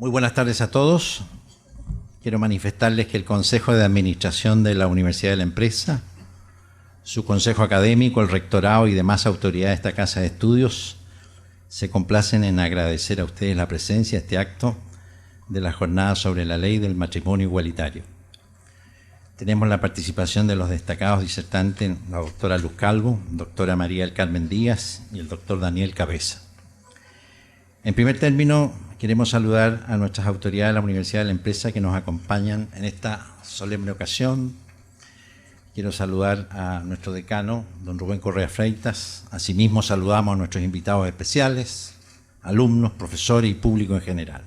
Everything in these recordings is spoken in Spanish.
Muy buenas tardes a todos. Quiero manifestarles que el Consejo de Administración de la Universidad de la Empresa, su Consejo Académico, el Rectorado y demás autoridades de esta Casa de Estudios se complacen en agradecer a ustedes la presencia de este acto de la jornada sobre la ley del matrimonio igualitario. Tenemos la participación de los destacados disertantes, la doctora Luz Calvo, doctora María del Carmen Díaz y el doctor Daniel Cabeza. En primer término, queremos saludar a nuestras autoridades de la Universidad de la Empresa que nos acompañan en esta solemne ocasión. Quiero saludar a nuestro decano, don Rubén Correa Freitas. Asimismo, saludamos a nuestros invitados especiales, alumnos, profesores y público en general.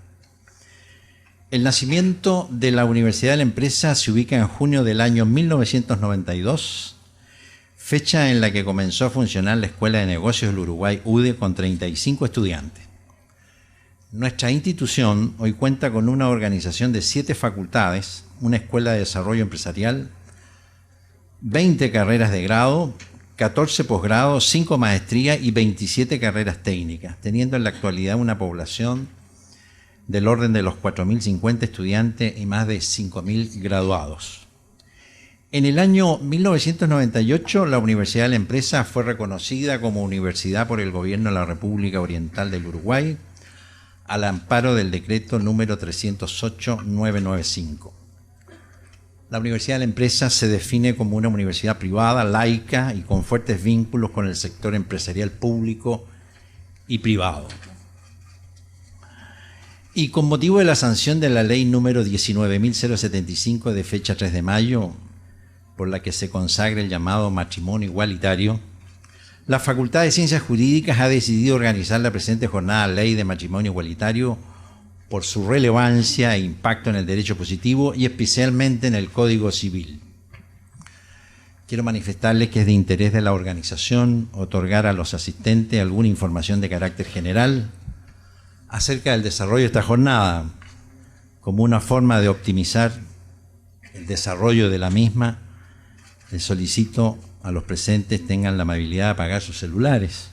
El nacimiento de la Universidad de la Empresa se ubica en junio del año 1992, fecha en la que comenzó a funcionar la Escuela de Negocios del Uruguay, UDE, con 35 estudiantes. Nuestra institución hoy cuenta con una organización de 7 facultades, una escuela de desarrollo empresarial, 20 carreras de grado, 14 posgrados, 5 maestrías y 27 carreras técnicas, teniendo en la actualidad una población del orden de los 4.050 estudiantes y más de 5.000 graduados. En el año 1998, la Universidad de la Empresa fue reconocida como universidad por el Gobierno de la República Oriental del Uruguay, al amparo del decreto número 308-995. La Universidad de la Empresa se define como una universidad privada, laica y con fuertes vínculos con el sector empresarial público y privado. Y con motivo de la sanción de la ley número 19.075 de fecha 3 de mayo, por la que se consagra el llamado matrimonio igualitario, la Facultad de Ciencias Jurídicas ha decidido organizar la presente jornada ley de matrimonio igualitario por su relevancia e impacto en el derecho positivo y especialmente en el Código Civil. Quiero manifestarles que es de interés de la organización otorgar a los asistentes alguna información de carácter general acerca del desarrollo de esta jornada, como una forma de optimizar el desarrollo de la misma. Les solicito a los presentes tengan la amabilidad de apagar sus celulares.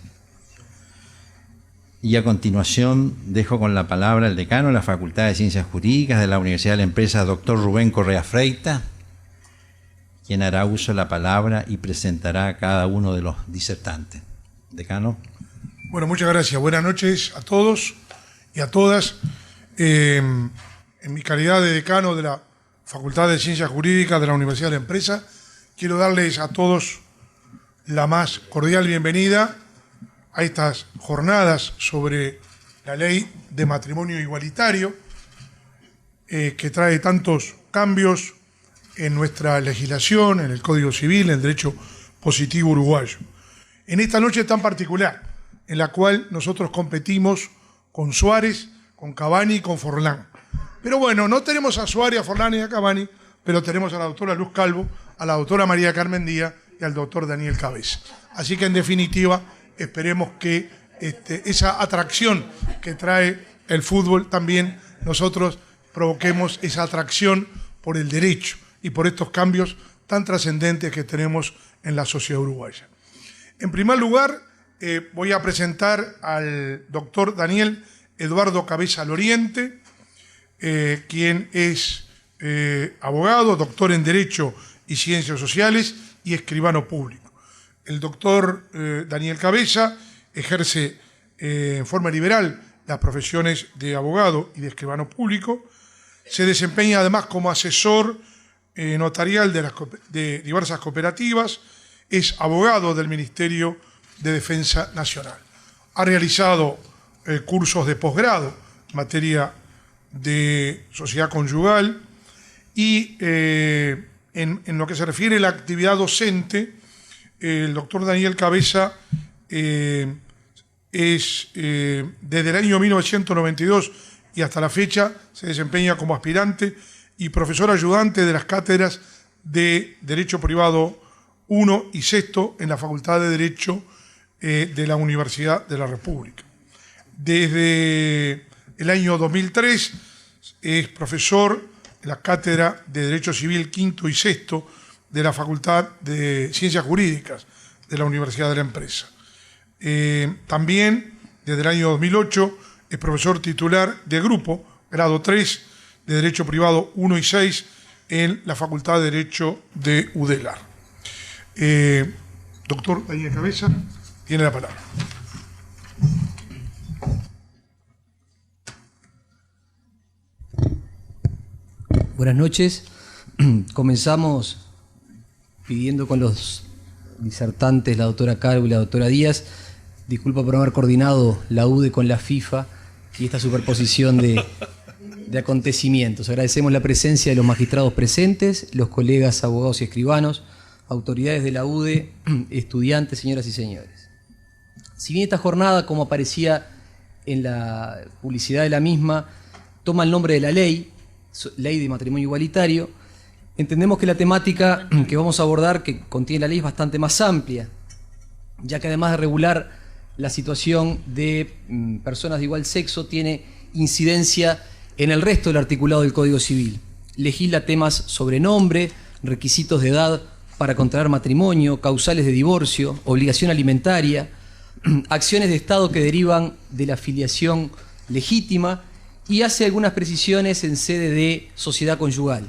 Y a continuación dejo con la palabra al decano de la Facultad de Ciencias Jurídicas de la Universidad de la Empresa, doctor Rubén Correa Freitas, quien hará uso de la palabra y presentará a cada uno de los disertantes. Decano. Bueno, muchas gracias. Buenas noches a todos y a todas. En mi calidad de decano de la Facultad de Ciencias Jurídicas de la Universidad de la Empresa, quiero darles a todos la más cordial bienvenida a estas jornadas sobre la ley de matrimonio igualitario, que trae tantos cambios en nuestra legislación, en el Código Civil, en el derecho positivo uruguayo. En esta noche tan particular, en la cual nosotros competimos con Suárez, con Cavani y con Forlán. Pero bueno, no tenemos a Suárez, a Forlán y a Cavani, pero tenemos a la doctora Luz Calvo, a la doctora María Carmen Díaz y al doctor Daniel Cabeza. Así que en definitiva esperemos que esa atracción que trae el fútbol también nosotros provoquemos esa atracción por el derecho y por estos cambios tan trascendentes que tenemos en la sociedad uruguaya. En primer lugar, voy a presentar al doctor Daniel Eduardo Cabeza Loriente, quien es abogado, doctor en Derecho y Ciencias Sociales y escribano público. El doctor Daniel Cabeza ejerce en forma liberal las profesiones de abogado y de escribano público. Se desempeña además como asesor notarial de diversas cooperativas. Es abogado del Ministerio de Defensa Nacional. Ha realizado cursos de posgrado en materia de sociedad conyugal y en lo que se refiere a la actividad docente, el doctor Daniel Cabeza es desde el año 1992 y hasta la fecha se desempeña como aspirante y profesor ayudante de las cátedras de Derecho Privado 1 y 6 en la Facultad de Derecho de la Universidad de la República. Desde el año 2003 es profesor en la Cátedra de Derecho Civil 5 y 6 de la Facultad de Ciencias Jurídicas de la Universidad de la Empresa. También, desde el año 2008, es profesor titular de grupo grado 3 de Derecho Privado 1 y 6 en la Facultad de Derecho de UDELAR. Doctor Daniel Cabeza, tiene la palabra. Buenas noches. Comenzamos pidiendo con los disertantes, la doctora Calvo y la doctora Díaz, disculpa por haber coordinado la UDE con la FIFA y esta superposición de acontecimientos. Agradecemos la presencia de los magistrados presentes, los colegas abogados y escribanos, autoridades de la UDE, estudiantes, señoras y señores. Si bien esta jornada, como aparecía en la publicidad de la misma, toma el nombre de la ley de matrimonio igualitario, entendemos que la temática que vamos a abordar, que contiene la ley, es bastante más amplia, ya que además de regular la situación de personas de igual sexo, tiene incidencia en el resto del articulado del Código Civil. Legisla temas sobre nombre, requisitos de edad para contraer matrimonio, causales de divorcio, obligación alimentaria, acciones de Estado que derivan de la filiación legítima, y hace algunas precisiones en sede de sociedad conyugal.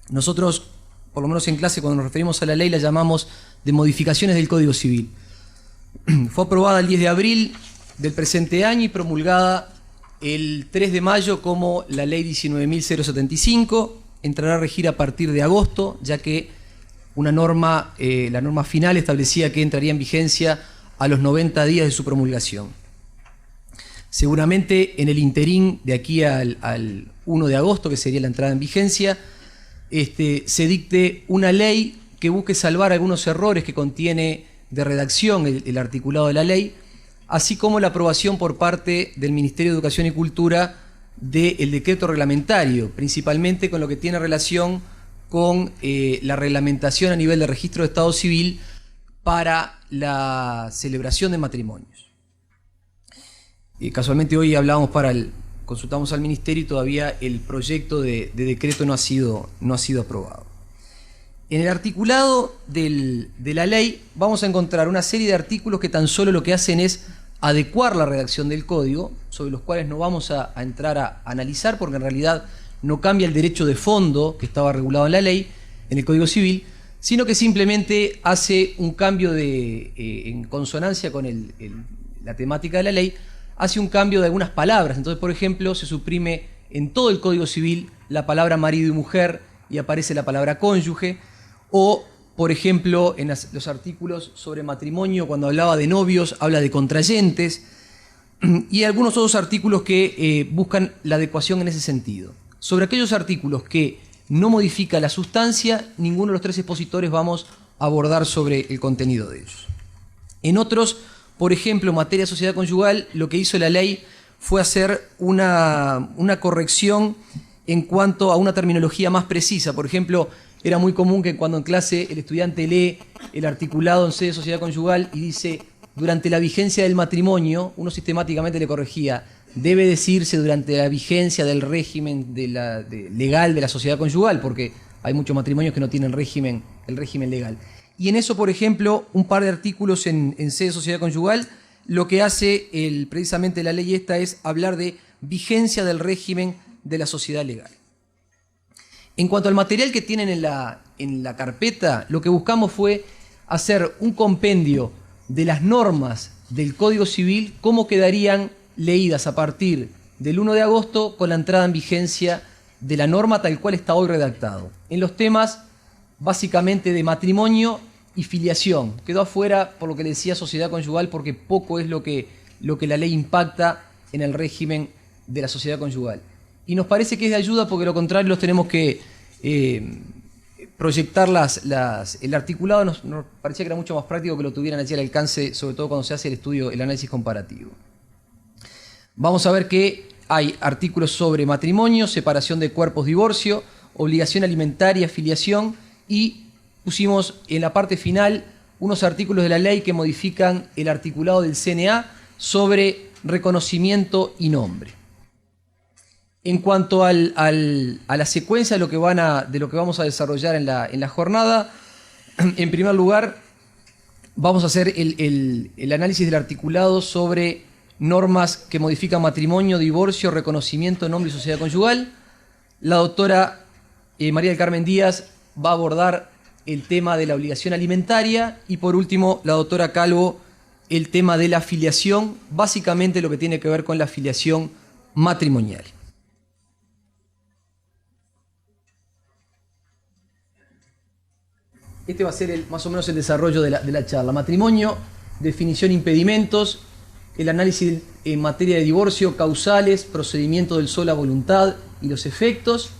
Nosotros, por lo menos en clase, cuando nos referimos a la ley, la llamamos de modificaciones del Código Civil. Fue aprobada el 10 de abril del presente año y promulgada el 3 de mayo como la ley 19.075. Entrará a regir a partir de agosto, ya que una norma, la norma final establecía que entraría en vigencia a los 90 días de su promulgación. Seguramente en el interín de aquí al 1 de agosto, que sería la entrada en vigencia, se dicte una ley que busque salvar algunos errores que contiene de redacción el articulado de la ley, así como la aprobación por parte del Ministerio de Educación y Cultura del decreto reglamentario, principalmente con lo que tiene relación con la reglamentación a nivel de registro de Estado Civil para la celebración de matrimonios. Casualmente hoy consultamos al Ministerio y todavía el proyecto de decreto no ha sido aprobado. En el articulado de la ley vamos a encontrar una serie de artículos que tan solo lo que hacen es adecuar la redacción del código, sobre los cuales no vamos a entrar a analizar porque en realidad no cambia el derecho de fondo que estaba regulado en la ley, en el Código Civil, sino que simplemente hace un cambio en consonancia con la temática de la ley, hace un cambio de algunas palabras. Entonces, por ejemplo, se suprime en todo el Código Civil la palabra marido y mujer y aparece la palabra cónyuge. O, por ejemplo, en los artículos sobre matrimonio, cuando hablaba de novios, habla de contrayentes. Y algunos otros artículos que buscan la adecuación en ese sentido. Sobre aquellos artículos que no modifica la sustancia, ninguno de los tres expositores vamos a abordar sobre el contenido de ellos. En otros, por ejemplo, en materia de sociedad conyugal, lo que hizo la ley fue hacer una corrección en cuanto a una terminología más precisa. Por ejemplo, era muy común que cuando en clase el estudiante lee el articulado en sede de sociedad conyugal y dice durante la vigencia del matrimonio, uno sistemáticamente le corregía, debe decirse durante la vigencia del régimen legal de la sociedad conyugal, porque hay muchos matrimonios que no tienen el régimen legal. Y en eso, por ejemplo, un par de artículos en sede de sociedad conyugal, lo que hace precisamente la ley esta es hablar de vigencia del régimen de la sociedad legal. En cuanto al material que tienen en la carpeta, lo que buscamos fue hacer un compendio de las normas del Código Civil, cómo quedarían leídas a partir del 1 de agosto con la entrada en vigencia de la norma tal cual está hoy redactado. En los temas básicamente de matrimonio y filiación. Quedó afuera, por lo que le decía, sociedad conyugal, porque poco es lo que la ley impacta en el régimen de la sociedad conyugal. Y nos parece que es de ayuda porque, lo contrario, los tenemos que proyectar el articulado. Nos parecía que era mucho más práctico que lo tuvieran allí al alcance, sobre todo cuando se hace el análisis comparativo. Vamos a ver que hay artículos sobre matrimonio, separación de cuerpos, divorcio, obligación alimentaria, filiación, y pusimos en la parte final unos artículos de la ley que modifican el articulado del CNA sobre reconocimiento y nombre. En cuanto a la secuencia de lo que vamos a desarrollar en la jornada, en primer lugar vamos a hacer el análisis del articulado sobre normas que modifican matrimonio, divorcio, reconocimiento, nombre y sociedad conyugal. La doctora María del Carmen Díaz va a abordar el tema de la obligación alimentaria y por último la doctora Calvo el tema de la filiación, básicamente lo que tiene que ver con la filiación matrimonial. Este va a ser más o menos el desarrollo de la charla. Matrimonio, definición, impedimentos, el análisis en materia de divorcio, causales, procedimiento del sola voluntad y los efectos,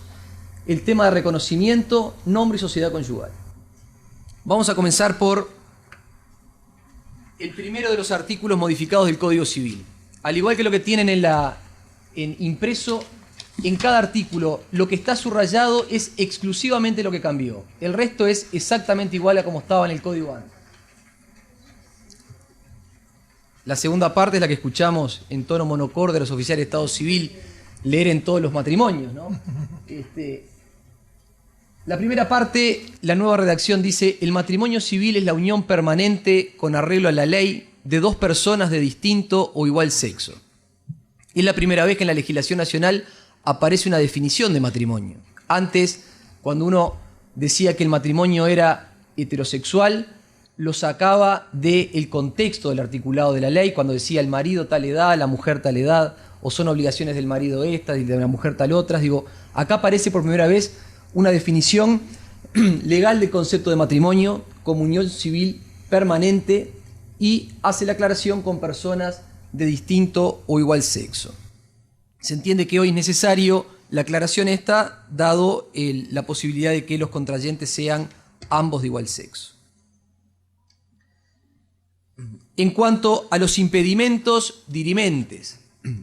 el tema de reconocimiento, nombre y sociedad conyugal. Vamos a comenzar por el primero de los artículos modificados del Código Civil. Al igual que lo que tienen en impreso, en cada artículo lo que está subrayado es exclusivamente lo que cambió. El resto es exactamente igual a como estaba en el código antes. La segunda parte es la que escuchamos en tono monocorde de los oficiales de Estado Civil leer en todos los matrimonios, ¿no? La primera parte, la nueva redacción dice: el matrimonio civil es la unión permanente con arreglo a la ley de dos personas de distinto o igual sexo. Es la primera vez que en la legislación nacional aparece una definición de matrimonio. Antes, cuando uno decía que el matrimonio era heterosexual, lo sacaba del contexto del articulado de la ley, cuando decía el marido tal edad, la mujer tal edad, o son obligaciones del marido estas y de la mujer tal otras. Digo, acá aparece por primera vez una definición legal del concepto de matrimonio como unión civil permanente y hace la aclaración con personas de distinto o igual sexo. Se entiende que hoy es necesario la aclaración esta, dado la posibilidad de que los contrayentes sean ambos de igual sexo. En cuanto a los impedimentos dirimentes,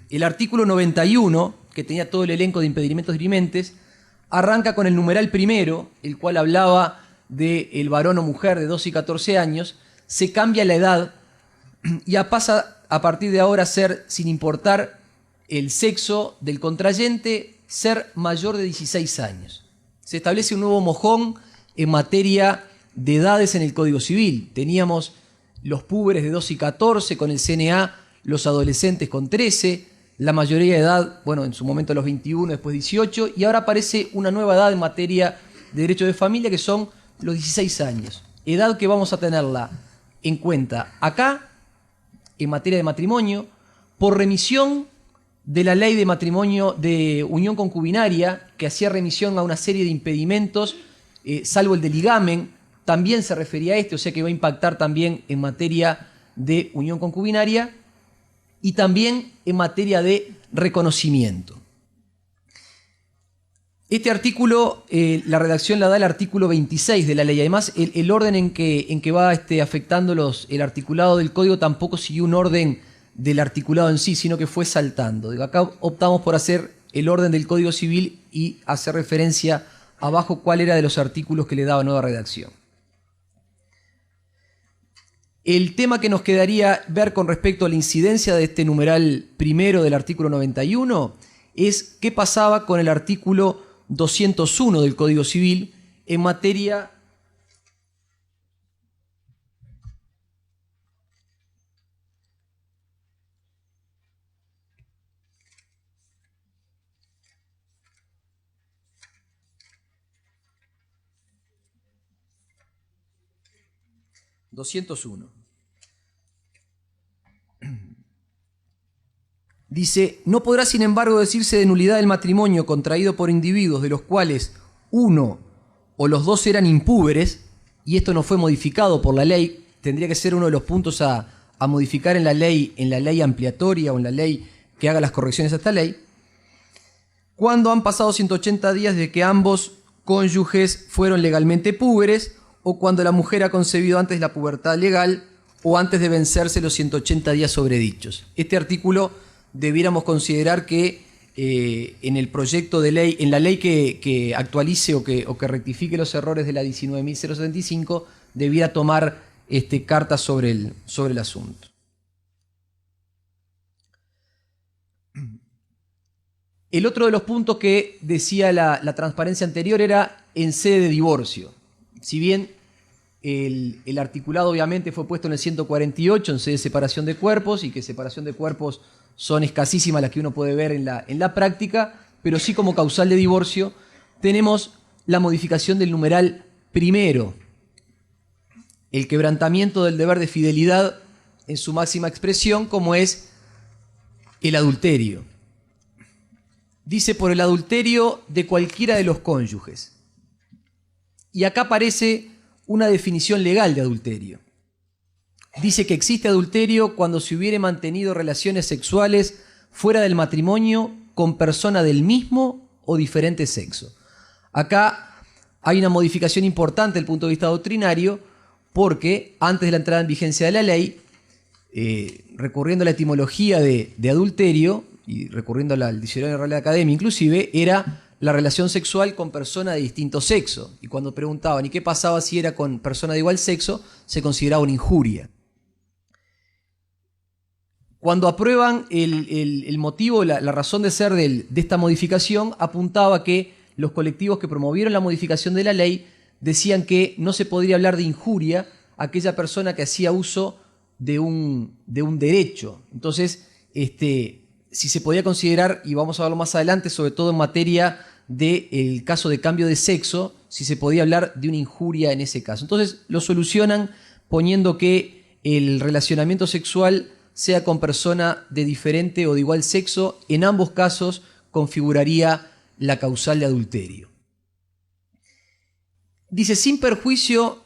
el artículo 91, que tenía todo el elenco de impedimentos dirimentes, arranca con el numeral primero, el cual hablaba del varón o mujer de 12 y 14 años, se cambia la edad y pasa a partir de ahora a ser, sin importar el sexo del contrayente, ser mayor de 16 años. Se establece un nuevo mojón en materia de edades en el Código Civil. Teníamos los púberes de 12 y 14, con el CNA los adolescentes con 13, la mayoría de edad, bueno, en su momento los 21, después 18, y ahora aparece una nueva edad en materia de derecho de familia que son los 16 años. Edad que vamos a tenerla en cuenta acá, en materia de matrimonio, por remisión de la ley de matrimonio de unión concubinaria, que hacía remisión a una serie de impedimentos, salvo el de ligamen, también se refería a este, o sea que va a impactar también en materia de unión concubinaria y también en materia de reconocimiento. Este artículo, la redacción la da el artículo 26 de la ley. Además, el orden en que va afectando el articulado del código tampoco siguió un orden del articulado en sí, sino que fue saltando. Acá optamos por hacer el orden del Código Civil y hacer referencia abajo cuál era de los artículos que le daba nueva redacción. El tema que nos quedaría ver con respecto a la incidencia de este numeral primero del artículo 91 es qué pasaba con el artículo 201 del Código Civil en materia Dice: no podrá sin embargo decirse de nulidad del matrimonio contraído por individuos de los cuales uno o los dos eran impúberes, y esto no fue modificado por la ley, tendría que ser uno de los puntos a modificar en la ley ampliatoria o en la ley que haga las correcciones a esta ley, cuando han pasado 180 días desde que ambos cónyuges fueron legalmente púberes, o cuando la mujer ha concebido antes de la pubertad legal o antes de vencerse los 180 días sobredichos. Este artículo debiéramos considerar que en el proyecto de ley, en la ley que actualice o que rectifique los errores de la 19.075, debiera tomar cartas sobre el asunto. El otro de los puntos que decía la transparencia anterior era en sede de divorcio. Si bien El articulado obviamente fue puesto en el 148 en sede de separación de cuerpos, y que separación de cuerpos son escasísimas las que uno puede ver en la práctica, pero sí como causal de divorcio tenemos la modificación del numeral primero, el quebrantamiento del deber de fidelidad en su máxima expresión, como es el adulterio. Dice por el adulterio de cualquiera de los cónyuges. Y acá aparece una definición legal de adulterio. Dice que existe adulterio cuando se hubiere mantenido relaciones sexuales fuera del matrimonio con persona del mismo o diferente sexo. Acá hay una modificación importante desde el punto de vista doctrinario, porque antes de la entrada en vigencia de la ley, recurriendo a la etimología de adulterio y recurriendo al diccionario de la Real Academia inclusive, era la relación sexual con persona de distinto sexo. Y cuando preguntaban, ¿y qué pasaba si era con persona de igual sexo?, se consideraba una injuria. Cuando aprueban el motivo, la razón de ser de esta modificación, apuntaba que los colectivos que promovieron la modificación de la ley decían que no se podría hablar de injuria a aquella persona que hacía uso de un derecho. Entonces, si se podía considerar, y vamos a verlo más adelante, sobre todo en materia del caso de cambio de sexo, si se podía hablar de una injuria en ese caso. Entonces lo solucionan poniendo que el relacionamiento sexual sea con persona de diferente o de igual sexo, en ambos casos configuraría la causal de adulterio. Dice, sin perjuicio,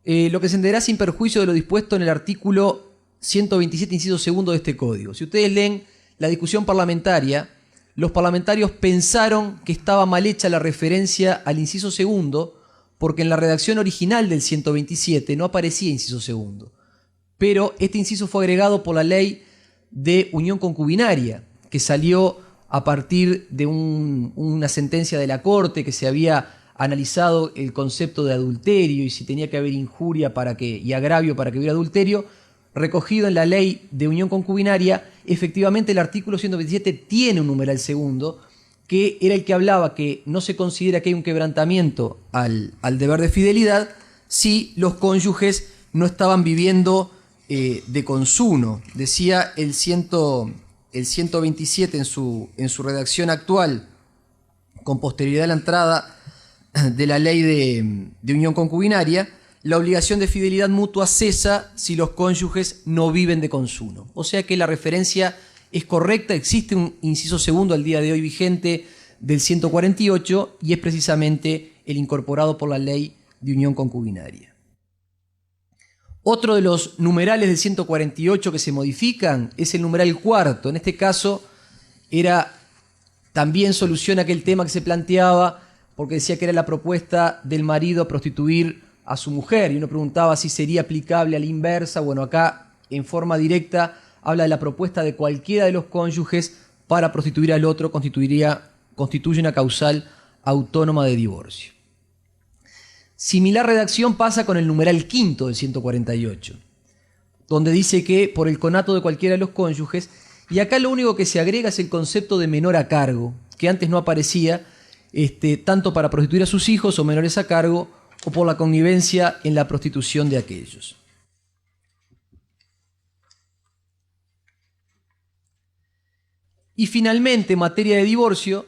lo que se entenderá sin perjuicio de lo dispuesto en el artículo 127, inciso segundo de este código. Si ustedes leen la discusión parlamentaria, los parlamentarios pensaron que estaba mal hecha la referencia al inciso segundo, porque en la redacción original del 127 no aparecía inciso segundo. Pero este inciso fue agregado por la ley de unión concubinaria, que salió a partir de una sentencia de la Corte que se había analizado el concepto de adulterio y si tenía que haber injuria y agravio para que hubiera adulterio. Recogido en la ley de unión concubinaria, efectivamente el artículo 127 tiene un numeral segundo, que era el que hablaba que no se considera que hay un quebrantamiento al deber de fidelidad si los cónyuges no estaban viviendo de consuno. Decía el 127 en su redacción actual, con posterioridad a la entrada de la ley de unión concubinaria, la obligación de fidelidad mutua cesa si los cónyuges no viven de consuno. O sea que la referencia es correcta, existe un inciso segundo al día de hoy vigente del 148 y es precisamente el incorporado por la ley de unión concubinaria. Otro de los numerales del 148 que se modifican es el numeral cuarto. En este caso también soluciona aquel tema que se planteaba, porque decía que era la propuesta del marido a prostituir a su mujer, y uno preguntaba si sería aplicable a la inversa. Bueno, acá en forma directa habla de la propuesta de cualquiera de los cónyuges para prostituir al otro, constituye una causal autónoma de divorcio. Similar redacción pasa con el numeral quinto del 148, donde dice que por el conato de cualquiera de los cónyuges, y acá lo único que se agrega es el concepto de menor a cargo, que antes no aparecía, tanto para prostituir a sus hijos o menores a cargo, o por la connivencia en la prostitución de aquellos. Y finalmente, en materia de divorcio,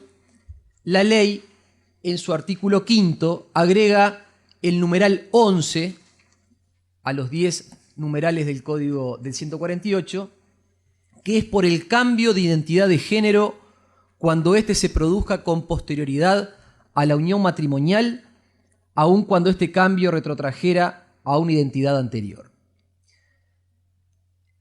la ley, en su artículo quinto, agrega el numeral 11 a los 10 numerales del Código del 148, que es por el cambio de identidad de género cuando éste se produzca con posterioridad a la unión matrimonial, aun cuando este cambio retrotrajera a una identidad anterior.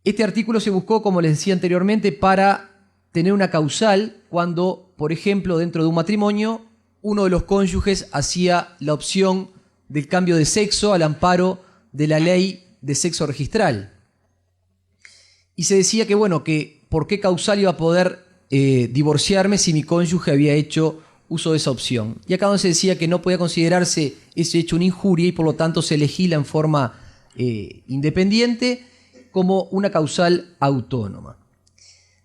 Este artículo se buscó, como les decía anteriormente, para tener una causal cuando, por ejemplo, dentro de un matrimonio, uno de los cónyuges hacía la opción del cambio de sexo al amparo de la ley de sexo registral. Y se decía que, bueno, que por qué causal iba a poder divorciarme si mi cónyuge había hecho uso de esa opción. Y acá donde se decía que no podía considerarse ese hecho una injuria y por lo tanto se legisla en forma independiente como una causal autónoma.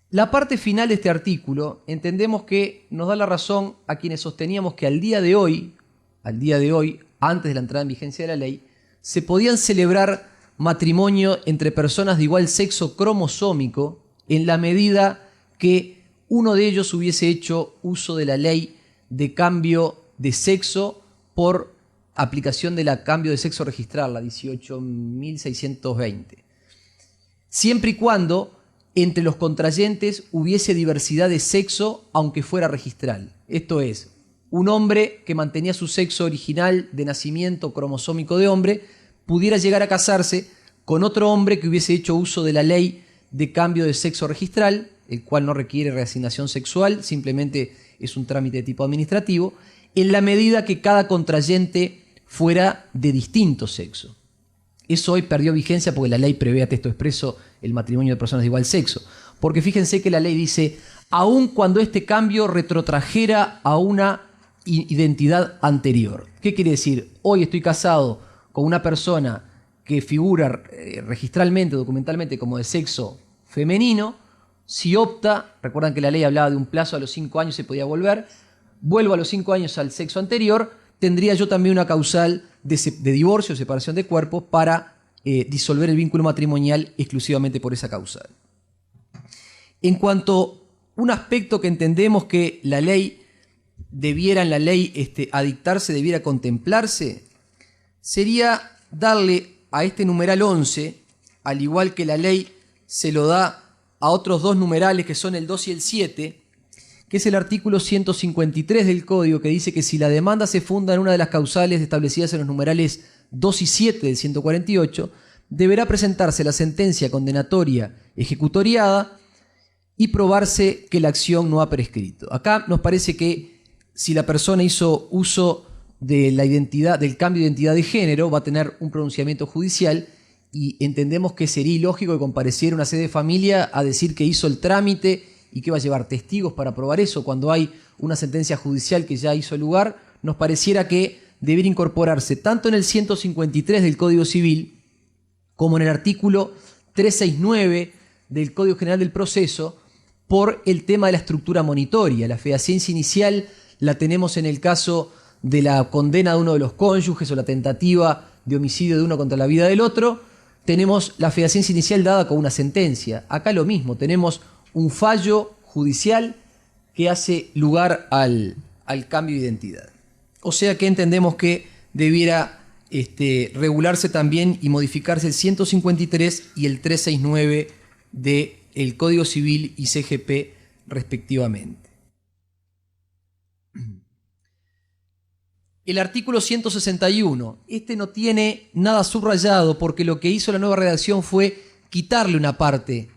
La parte final de este artículo entendemos que nos da la razón a quienes sosteníamos que al día de hoy, antes de la entrada en vigencia de la ley, se podían celebrar matrimonio entre personas de igual sexo cromosómico en la medida que uno de ellos hubiese hecho uso de la ley de cambio de sexo por aplicación de la cambio de sexo registral, la 18.620. Siempre y cuando entre los contrayentes hubiese diversidad de sexo, aunque fuera registral. Esto es, un hombre que mantenía su sexo original de nacimiento cromosómico de hombre pudiera llegar a casarse con otro hombre que hubiese hecho uso de la ley de cambio de sexo registral, el cual no requiere reasignación sexual, simplemente es un trámite de tipo administrativo, en la medida que cada contrayente fuera de distinto sexo. Eso hoy perdió vigencia porque la ley prevé a texto expreso el matrimonio de personas de igual sexo. Porque fíjense que la ley dice, aun cuando este cambio retrotrajera a una identidad anterior. ¿Qué quiere decir? Hoy estoy casado con una persona que figura registralmente, documentalmente como de sexo femenino. Si opta, recuerdan que la ley hablaba de un plazo, a los 5 años se podía volver, vuelvo a los 5 años al sexo anterior, tendría yo también una causal de divorcio o separación de cuerpos para disolver el vínculo matrimonial exclusivamente por esa causal. En cuanto a un aspecto que entendemos que la ley debiera adictarse, debiera contemplarse, sería darle a este numeral 11, al igual que la ley se lo da a otros dos numerales que son el 2 y el 7, que es el artículo 153 del Código, que dice que si la demanda se funda en una de las causales establecidas en los numerales 2 y 7 del 148, deberá presentarse la sentencia condenatoria ejecutoriada y probarse que la acción no ha prescrito. Acá nos parece que si la persona hizo uso de la identidad, del cambio de identidad de género, va a tener un pronunciamiento judicial y entendemos que sería ilógico que compareciera una sede de familia a decir que hizo el trámite y que va a llevar testigos para probar eso. Cuando hay una sentencia judicial que ya hizo lugar, nos pareciera que debería incorporarse tanto en el 153 del Código Civil como en el artículo 369 del Código General del Proceso por el tema de la estructura monitoria. La fehaciencia inicial la tenemos en el caso de la condena de uno de los cónyuges o la tentativa de homicidio de uno contra la vida del otro. Tenemos la fehaciencia inicial dada con una sentencia. Acá lo mismo, tenemos un fallo judicial que hace lugar al cambio de identidad. O sea que entendemos que debiera regularse también y modificarse el 153 y el 369 del Código Civil y CGP respectivamente. El artículo 161, no tiene nada subrayado porque lo que hizo la nueva redacción fue quitarle una parte,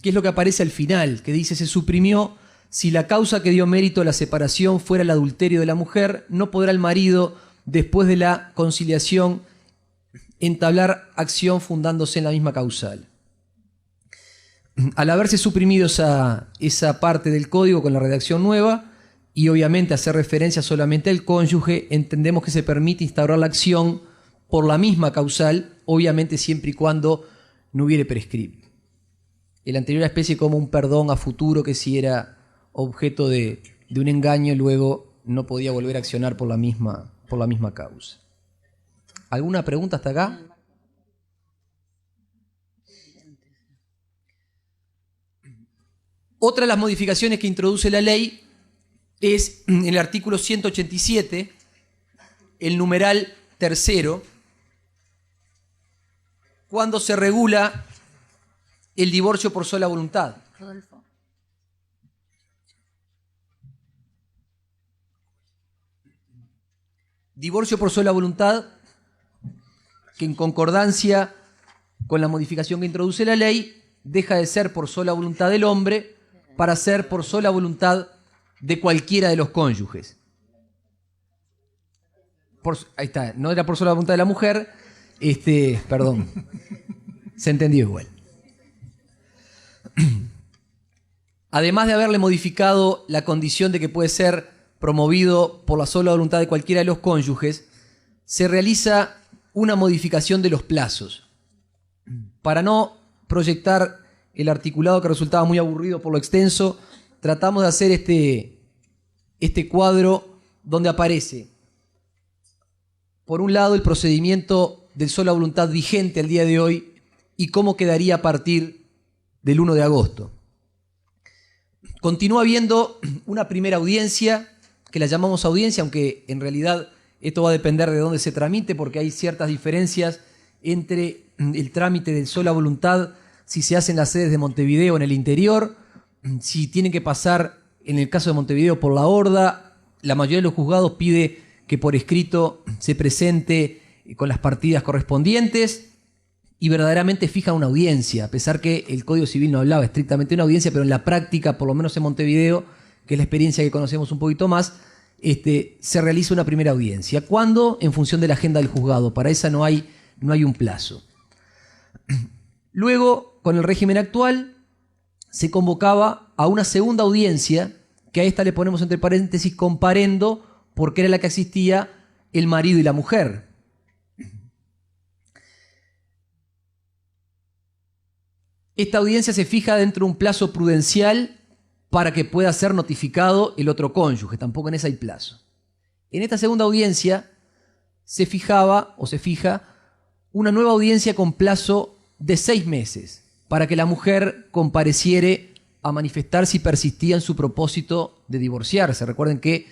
que es lo que aparece al final, que dice: se suprimió: si la causa que dio mérito a la separación fuera el adulterio de la mujer, no podrá el marido, después de la conciliación, entablar acción fundándose en la misma causal. Al haberse suprimido esa parte del código con la redacción nueva, y obviamente hacer referencia solamente al cónyuge, entendemos que se permite instaurar la acción por la misma causal, obviamente siempre y cuando no hubiere prescripto. El anterior especie como un perdón a futuro, que si era objeto de un engaño, luego no podía volver a accionar por la misma causa. ¿Alguna pregunta hasta acá? Otra de las modificaciones que introduce la ley es en el artículo 187, el numeral tercero, cuando se regula el divorcio por sola voluntad. Rodolfo. Divorcio por sola voluntad, que en concordancia con la modificación que introduce la ley, deja de ser por sola voluntad del hombre para ser por sola voluntad de cualquiera de los cónyuges. Ahí está, no era por sola voluntad de la mujer, perdón, se entendió igual. Además de haberle modificado la condición de que puede ser promovido por la sola voluntad de cualquiera de los cónyuges, se realiza una modificación de los plazos. Para no proyectar el articulado, que resultaba muy aburrido por lo extenso, tratamos de hacer este cuadro donde aparece, por un lado, el procedimiento del sola voluntad vigente al día de hoy y cómo quedaría a partir del 1 de agosto. Continúa habiendo una primera audiencia, que la llamamos audiencia, aunque en realidad esto va a depender de dónde se tramite, porque hay ciertas diferencias entre el trámite del sola voluntad, si se hace en las sedes de Montevideo en el interior, si tienen que pasar, en el caso de Montevideo, por la horda. La mayoría de los juzgados pide que por escrito se presente con las partidas correspondientes y verdaderamente fija una audiencia, a pesar que el Código Civil no hablaba estrictamente de una audiencia, pero en la práctica, por lo menos en Montevideo, que es la experiencia que conocemos un poquito más, se realiza una primera audiencia. ¿Cuándo? En función de la agenda del juzgado. Para esa no hay un plazo. Luego, con el régimen actual, se convocaba a una segunda audiencia, que a esta le ponemos entre paréntesis comparendo, porque era la que asistía el marido y la mujer. Esta audiencia se fija dentro de un plazo prudencial para que pueda ser notificado el otro cónyuge. Tampoco en esa hay plazo. En esta segunda audiencia se fija una nueva audiencia con plazo de 6 meses para que la mujer compareciere a manifestar si persistía en su propósito de divorciarse. Recuerden que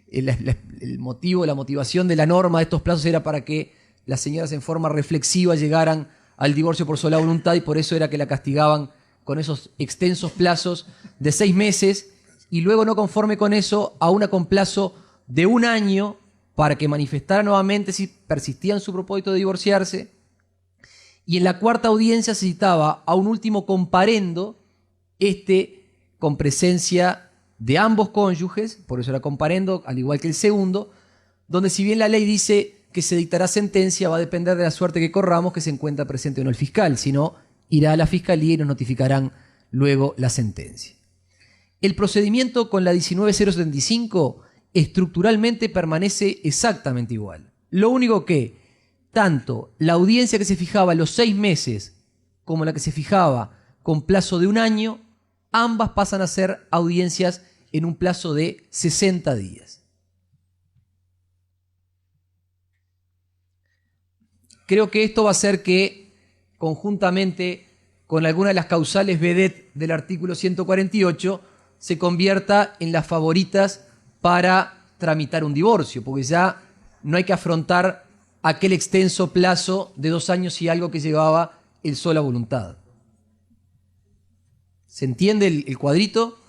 el motivo, la motivación de la norma de estos plazos era para que las señoras en forma reflexiva llegaran al divorcio por sola voluntad, y por eso era que la castigaban con esos extensos plazos de 6 meses, y luego, no conforme con eso, a una con plazo de 1 año para que manifestara nuevamente si persistía en su propósito de divorciarse. Y en la cuarta audiencia se citaba a un último comparendo, con presencia de ambos cónyuges, por eso era comparendo, al igual que el segundo, donde si bien la ley dice que se dictará sentencia, va a depender de la suerte que corramos que se encuentra presente o no el fiscal, si no, irá a la fiscalía y nos notificarán luego la sentencia. El procedimiento con la 19.075 estructuralmente permanece exactamente igual. Lo único que tanto la audiencia que se fijaba a los 6 meses como la que se fijaba con plazo de 1 año, ambas pasan a ser audiencias en un plazo de 60 días. Creo que esto va a hacer que, conjuntamente con alguna de las causales vedette del artículo 148, se convierta en las favoritas para tramitar un divorcio, porque ya no hay que afrontar aquel extenso plazo de 2 años y algo que llevaba el sola voluntad. ¿Se entiende el cuadrito?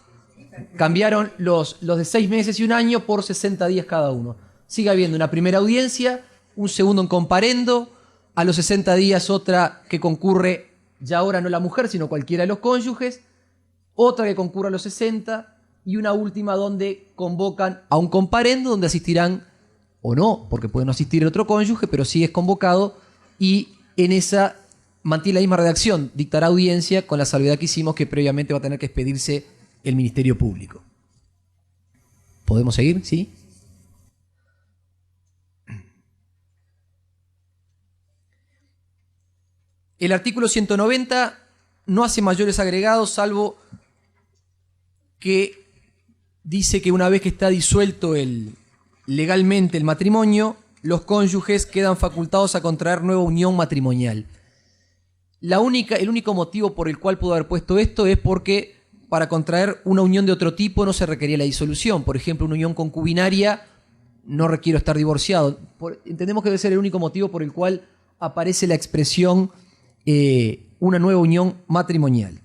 Cambiaron los de 6 meses y 1 año por 60 días cada uno. Sigue habiendo una primera audiencia, un segundo en comparendo, a los 60 días otra que concurre, ya ahora no la mujer, sino cualquiera de los cónyuges, otra que concurre a los 60 y una última donde convocan a un comparendo donde asistirán o no, porque puede no asistir el otro cónyuge, pero sí es convocado, y en esa mantiene la misma redacción, dictará audiencia, con la salvedad que hicimos que previamente va a tener que expedirse el Ministerio Público. ¿Podemos seguir? ¿Sí? El artículo 190 no hace mayores agregados, salvo que dice que una vez que está disuelto legalmente el matrimonio, los cónyuges quedan facultados a contraer nueva unión matrimonial. El único motivo por el cual pudo haber puesto esto es porque para contraer una unión de otro tipo no se requería la disolución. Por ejemplo, una unión concubinaria, no requiero estar divorciado. Entendemos que debe ser el único motivo por el cual aparece la expresión una nueva unión matrimonial.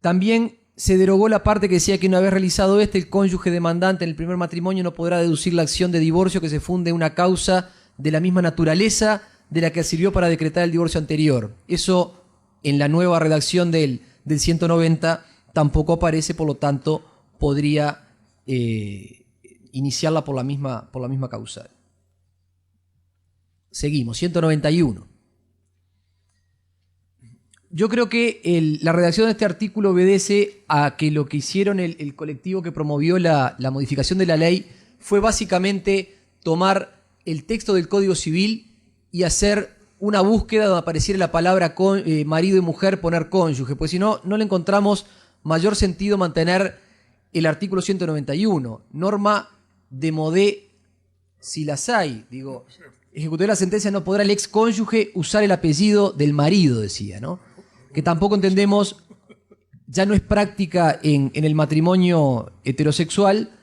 También se derogó la parte que decía que una vez realizado el cónyuge demandante en el primer matrimonio no podrá deducir la acción de divorcio que se funde en una causa de la misma naturaleza de la que sirvió para decretar el divorcio anterior. Eso en la nueva redacción del 190 tampoco aparece, por lo tanto podría iniciarla por la misma causal. Seguimos, 191. Yo creo que la redacción de este artículo obedece a que lo que hicieron el colectivo que promovió la modificación de la ley fue básicamente tomar el texto del Código Civil y hacer una búsqueda donde apareciera la palabra marido y mujer, poner cónyuge, pues si no, no le encontramos mayor sentido mantener el artículo 191, norma de modé si las hay. Digo, ejecutaré la sentencia, no podrá el ex cónyuge usar el apellido del marido, decía, ¿no? Que tampoco entendemos, ya no es práctica en el matrimonio heterosexual,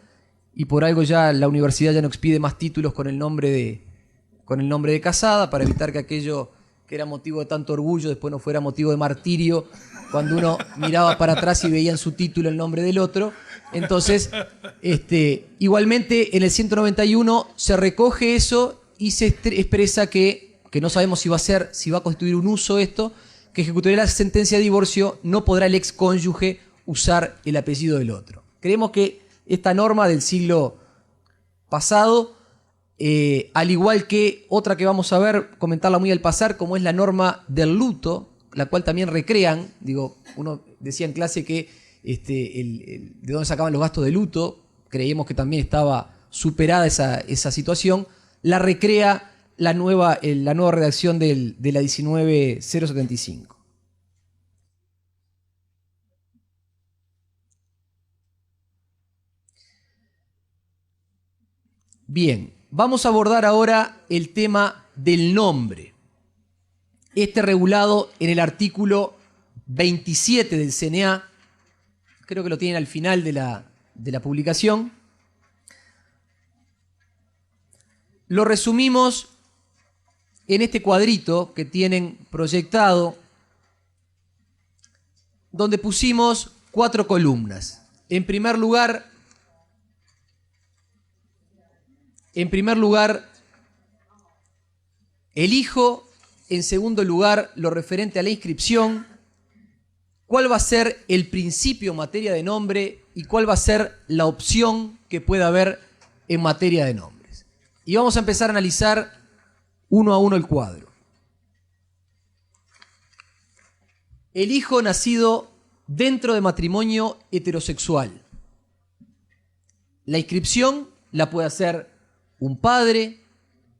y por algo ya la universidad ya no expide más títulos con el nombre de casada, para evitar que aquello que era motivo de tanto orgullo después no fuera motivo de martirio cuando uno miraba para atrás y veía en su título el nombre del otro. Entonces, igualmente en el 191 se recoge eso y se expresa que no sabemos si va a constituir un uso esto, que ejecutará la sentencia de divorcio, no podrá el ex cónyuge usar el apellido del otro. Creemos que esta norma del siglo pasado, al igual que otra que vamos a ver, comentarla muy al pasar, como es la norma del luto, la cual también recrean, digo, uno decía en clase que de dónde sacaban los gastos de luto, creíamos que también estaba superada esa situación, la recrea la nueva redacción de la 19075. Bien, vamos a abordar ahora el tema del nombre. Regulado en el artículo 27 del CNA, creo que lo tienen al final de la publicación. Lo resumimos en este cuadrito que tienen proyectado, donde pusimos 4 columnas. En primer lugar, el hijo. En segundo lugar, lo referente a la inscripción. ¿Cuál va a ser el principio en materia de nombre y cuál va a ser la opción que pueda haber en materia de nombres? Y vamos a empezar a analizar uno a uno el cuadro. El hijo nacido dentro de matrimonio heterosexual. La inscripción la puede hacer un padre,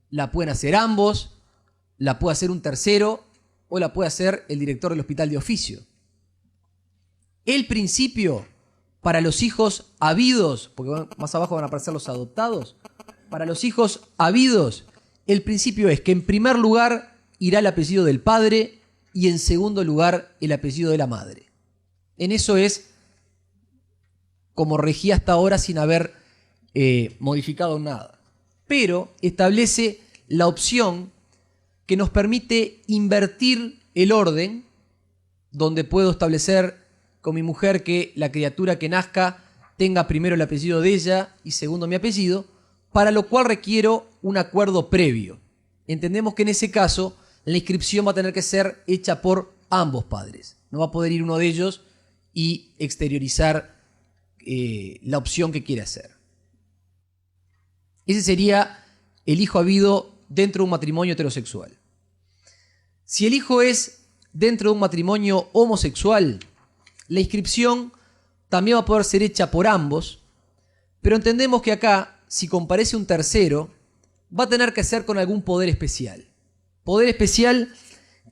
la pueden hacer ambos, la puede hacer un tercero o la puede hacer el director del hospital de oficio. El principio para los hijos habidos, porque más abajo van a aparecer los adoptados, para los hijos habidos, el principio es que en primer lugar irá el apellido del padre y en segundo lugar el apellido de la madre. En eso es como regía hasta ahora sin haber modificado nada. Pero establece la opción que nos permite invertir el orden, donde puedo establecer con mi mujer que la criatura que nazca tenga primero el apellido de ella y segundo mi apellido, para lo cual requiero un acuerdo previo. Entendemos que en ese caso la inscripción va a tener que ser hecha por ambos padres. No va a poder ir uno de ellos y exteriorizar la opción que quiere hacer. Ese sería el hijo habido dentro de un matrimonio heterosexual. Si el hijo es dentro de un matrimonio homosexual, la inscripción también va a poder ser hecha por ambos, pero entendemos que acá, si comparece un tercero, va a tener que ser con algún poder especial. Poder especial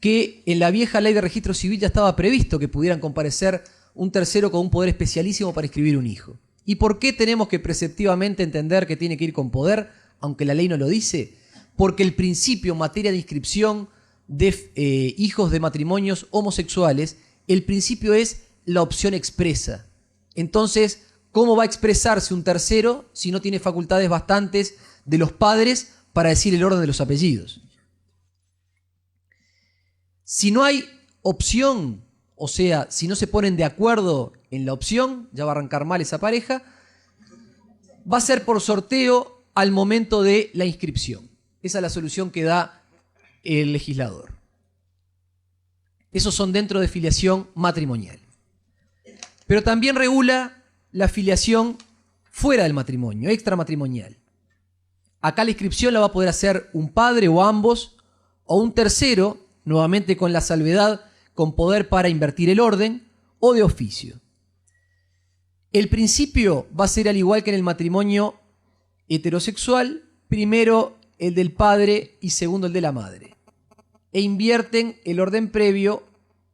que en la vieja ley de registro civil ya estaba previsto que pudieran comparecer un tercero con un poder especialísimo para inscribir un hijo. ¿Y por qué tenemos que preceptivamente entender que tiene que ir con poder, aunque la ley no lo dice? Porque el principio en materia de inscripción de hijos de matrimonios homosexuales, el principio es la opción expresa. Entonces, ¿cómo va a expresarse un tercero si no tiene facultades bastantes de los padres para decir el orden de los apellidos? Si no hay opción, o sea, si no se ponen de acuerdo en la opción, ya va a arrancar mal esa pareja, va a ser por sorteo al momento de la inscripción. Esa es la solución que da el legislador. Esos son dentro de filiación matrimonial. Pero también regula la filiación fuera del matrimonio, extramatrimonial. Acá la inscripción la va a poder hacer un padre o ambos, o un tercero, nuevamente con la salvedad, con poder para invertir el orden, o de oficio. El principio va a ser al igual que en el matrimonio heterosexual, primero el del padre y segundo el de la madre. E invierten el orden previo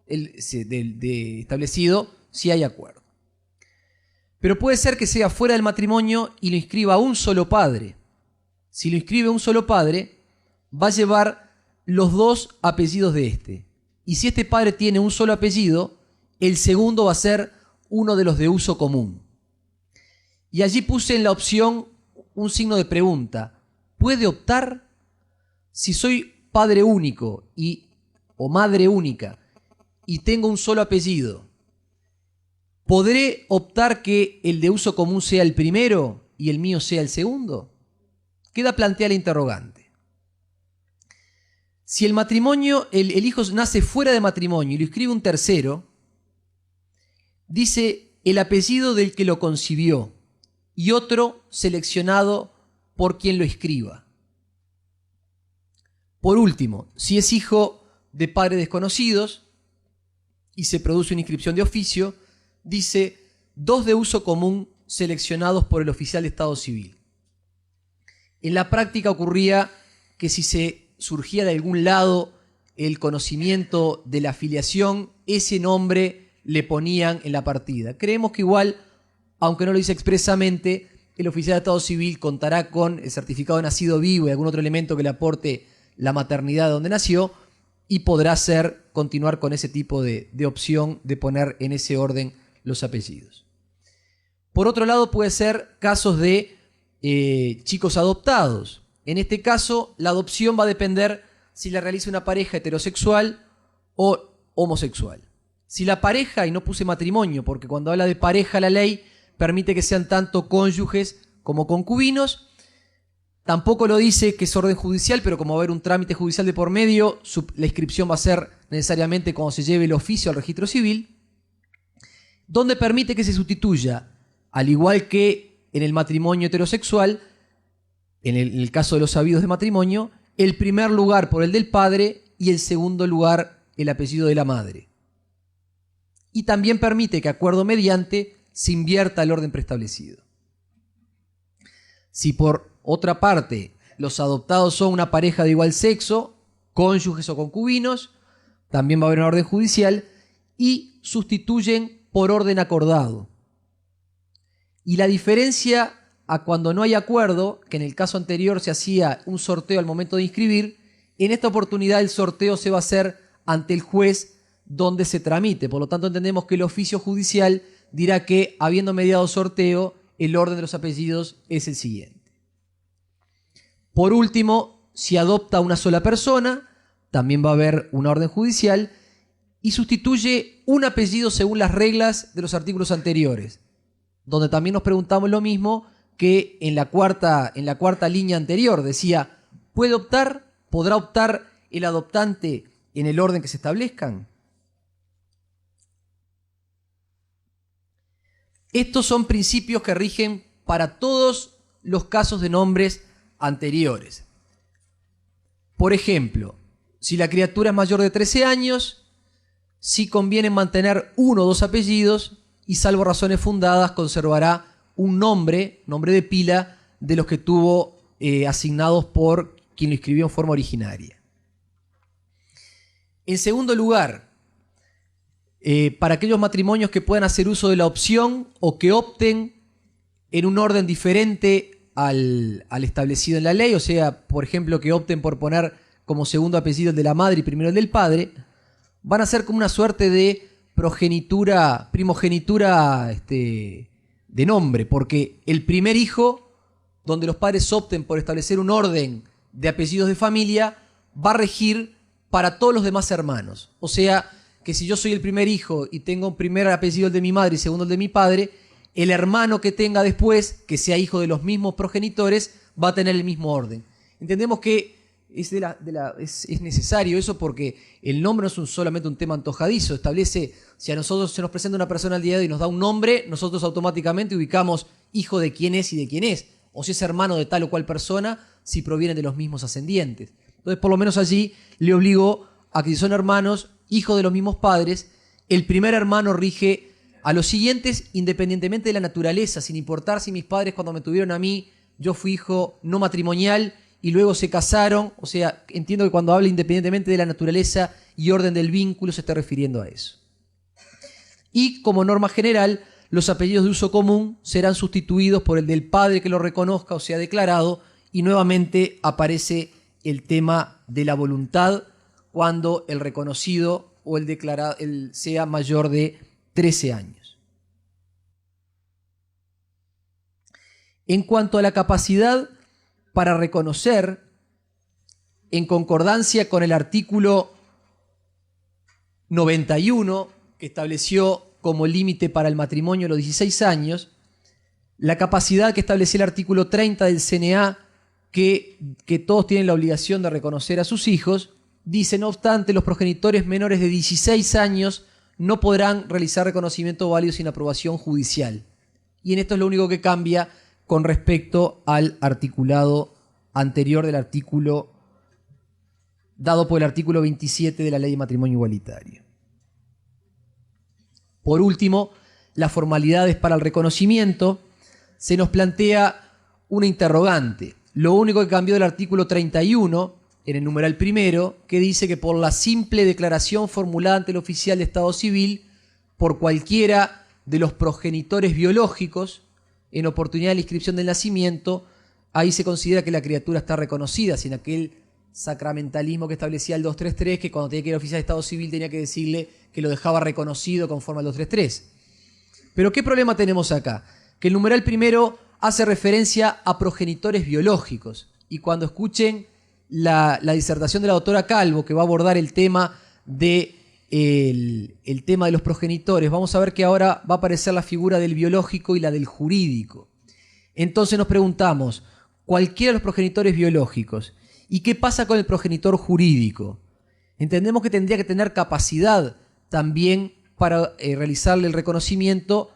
establecido si hay acuerdo. Pero puede ser que sea fuera del matrimonio y lo inscriba un solo padre. si lo inscribe un solo padre, va a llevar los dos apellidos de este. Y si este padre tiene un solo apellido, el segundo va a ser uno de los de uso común. Y allí puse en la opción un signo de pregunta. ¿Puede optar? Si soy padre único o madre única y tengo un solo apellido, ¿podré optar que el de uso común sea el primero y el mío sea el segundo? Queda planteada la interrogante. Si el matrimonio, el hijo nace fuera de matrimonio y lo inscribe un tercero, dice el apellido del que lo concibió y otro seleccionado por quien lo inscriba. Por último, si es hijo de padres desconocidos y se produce una inscripción de oficio, dice dos de uso común seleccionados por el oficial de Estado Civil. En la práctica ocurría que si se surgía de algún lado el conocimiento de la afiliación, ese nombre le ponían en la partida. Creemos que igual, aunque no lo dice expresamente, el oficial de Estado Civil contará con el certificado de nacido vivo y algún otro elemento que le aporte la maternidad de donde nació y podrá continuar con ese tipo de opción de poner en ese orden los apellidos. Por otro lado, puede ser casos de chicos adoptados. En este caso, la adopción va a depender si la realiza una pareja heterosexual o homosexual. Si la pareja, y no puse matrimonio, porque cuando habla de pareja la ley permite que sean tanto cónyuges como concubinos. Tampoco lo dice que es orden judicial, pero como va a haber un trámite judicial de por medio, la inscripción va a ser necesariamente cuando se lleve el oficio al registro civil, donde permite que se sustituya, al igual que en el matrimonio heterosexual, en el caso de los habidos de matrimonio, el primer lugar por el del padre y el segundo lugar el apellido de la madre. Y también permite que, acuerdo mediante, se invierta el orden preestablecido. Si por otra parte los adoptados son una pareja de igual sexo, cónyuges o concubinos, también va a haber una orden judicial y sustituyen por orden acordado. Y la diferencia a cuando no hay acuerdo, que en el caso anterior se hacía un sorteo al momento de inscribir, en esta oportunidad el sorteo se va a hacer ante el juez donde se tramite. Por lo tanto, entendemos que el oficio judicial dirá que, habiendo mediado sorteo, el orden de los apellidos es el siguiente. Por último, si adopta una sola persona, también va a haber una orden judicial y sustituye un apellido según las reglas de los artículos anteriores, donde también nos preguntamos lo mismo que en la cuarta línea anterior. Decía, ¿podrá optar el adoptante en el orden que se establezcan? Estos son principios que rigen para todos los casos de nombres anteriores. Por ejemplo, si la criatura es mayor de 13 años, sí conviene mantener uno o dos apellidos y, salvo razones fundadas, conservará un nombre de pila de los que tuvo asignados por quien lo inscribió en forma originaria. En segundo lugar, para aquellos matrimonios que puedan hacer uso de la opción o que opten en un orden diferente al establecido en la ley, o sea, por ejemplo, que opten por poner como segundo apellido el de la madre y primero el del padre, van a ser como una suerte de primogenitura de nombre, porque el primer hijo, donde los padres opten por establecer un orden de apellidos de familia, va a regir para todos los demás hermanos. O sea, que si yo soy el primer hijo y tengo un primer apellido el de mi madre y segundo el de mi padre, el hermano que tenga después, que sea hijo de los mismos progenitores, va a tener el mismo orden. Entendemos que es necesario eso porque el nombre no es solamente un tema antojadizo. Establece, si a nosotros se nos presenta una persona al día de hoy y nos da un nombre, nosotros automáticamente ubicamos hijo de quién es y de quién es. O si es hermano de tal o cual persona, si provienen de los mismos ascendientes. Entonces, por lo menos allí le obligó a que si son hermanos, hijos de los mismos padres, el primer hermano rige a los siguientes independientemente de la naturaleza, sin importar si mis padres cuando me tuvieron a mí, yo fui hijo no matrimonial y luego se casaron. O sea, entiendo que cuando habla independientemente de la naturaleza y orden del vínculo se está refiriendo a eso. Y como norma general, los apellidos de uso común serán sustituidos por el del padre que lo reconozca o sea declarado y nuevamente aparece el tema de la voluntad cuando el reconocido o el declarado sea mayor de 13 años. En cuanto a la capacidad para reconocer, en concordancia con el artículo 91, que estableció como límite para el matrimonio los 16 años, la capacidad que establecía el artículo 30 del CNA, que todos tienen la obligación de reconocer a sus hijos, dice: no obstante, los progenitores menores de 16 años no podrán realizar reconocimiento válido sin aprobación judicial. Y en esto es lo único que cambia con respecto al articulado anterior del artículo dado por el artículo 27 de la Ley de Matrimonio Igualitario. Por último, las formalidades para el reconocimiento. Se nos plantea una interrogante. Lo único que cambió del artículo 31, en el numeral primero, que dice que por la simple declaración formulada ante el oficial de Estado Civil por cualquiera de los progenitores biológicos en oportunidad de la inscripción del nacimiento, ahí se considera que la criatura está reconocida, sin aquel sacramentalismo que establecía el 233, que cuando tenía que ir al oficial de Estado Civil tenía que decirle que lo dejaba reconocido conforme al 233. Pero ¿qué problema tenemos acá? Que el numeral primero hace referencia a progenitores biológicos, y cuando escuchen la disertación de la doctora Calvo, que va a abordar el tema de los progenitores, vamos a ver que ahora va a aparecer la figura del biológico y la del jurídico. Entonces nos preguntamos, cualquiera de los progenitores biológicos, ¿y qué pasa con el progenitor jurídico? Entendemos que tendría que tener capacidad también para realizarle el reconocimiento,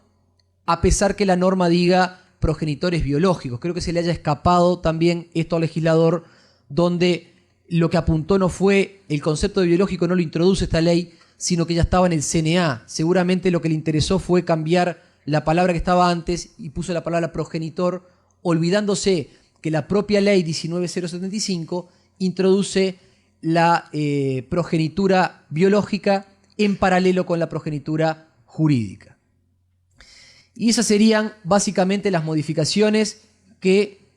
a pesar que la norma diga progenitores biológicos. Creo que se le haya escapado también esto al legislador, donde lo que apuntó no fue el concepto de biológico, no lo introduce esta ley, sino que ya estaba en el CNA. Seguramente lo que le interesó fue cambiar la palabra que estaba antes y puso la palabra progenitor, olvidándose que la propia ley 19075 introduce la progenitura biológica en paralelo con la progenitura jurídica. Y esas serían básicamente las modificaciones que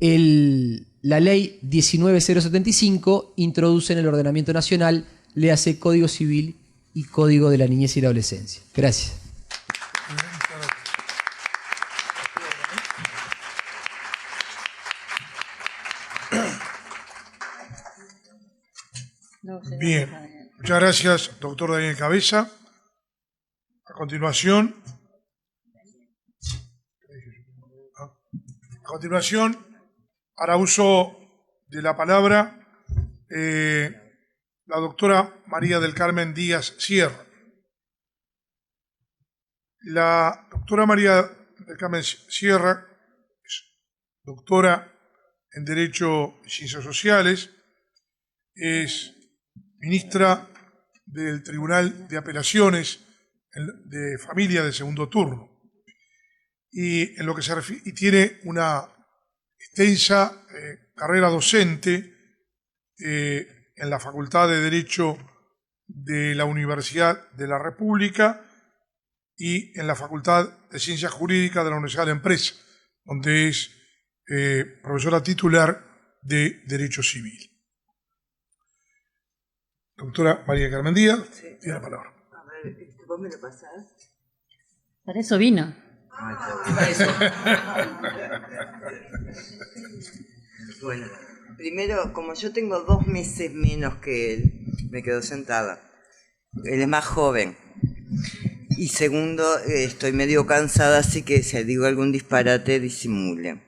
la ley 19075 introduce en el ordenamiento nacional, le hace Código Civil y Código de la Niñez y la Adolescencia. Gracias. Bien, muchas gracias, doctor Daniel Cabeza. A continuación, hará uso de la palabra la doctora María del Carmen Díaz Sierra. La doctora María del Carmen Sierra es doctora en Derecho y Ciencias Sociales, es ministra del Tribunal de Apelaciones de Familia de segundo turno, y en lo que se refiere, y tiene una extensa carrera docente en la Facultad de Derecho de la Universidad de la República y en la Facultad de Ciencias Jurídicas de la Universidad de la Empresa, donde es profesora titular de Derecho Civil. Doctora María Carmen Díaz, tiene la palabra. A ver, ¿vos me lo pasás? Para eso vino. Bueno, primero, como yo tengo 2 meses menos que él, me quedo sentada. Él es más joven. Y segundo, estoy medio cansada, así que si digo algún disparate, disimule.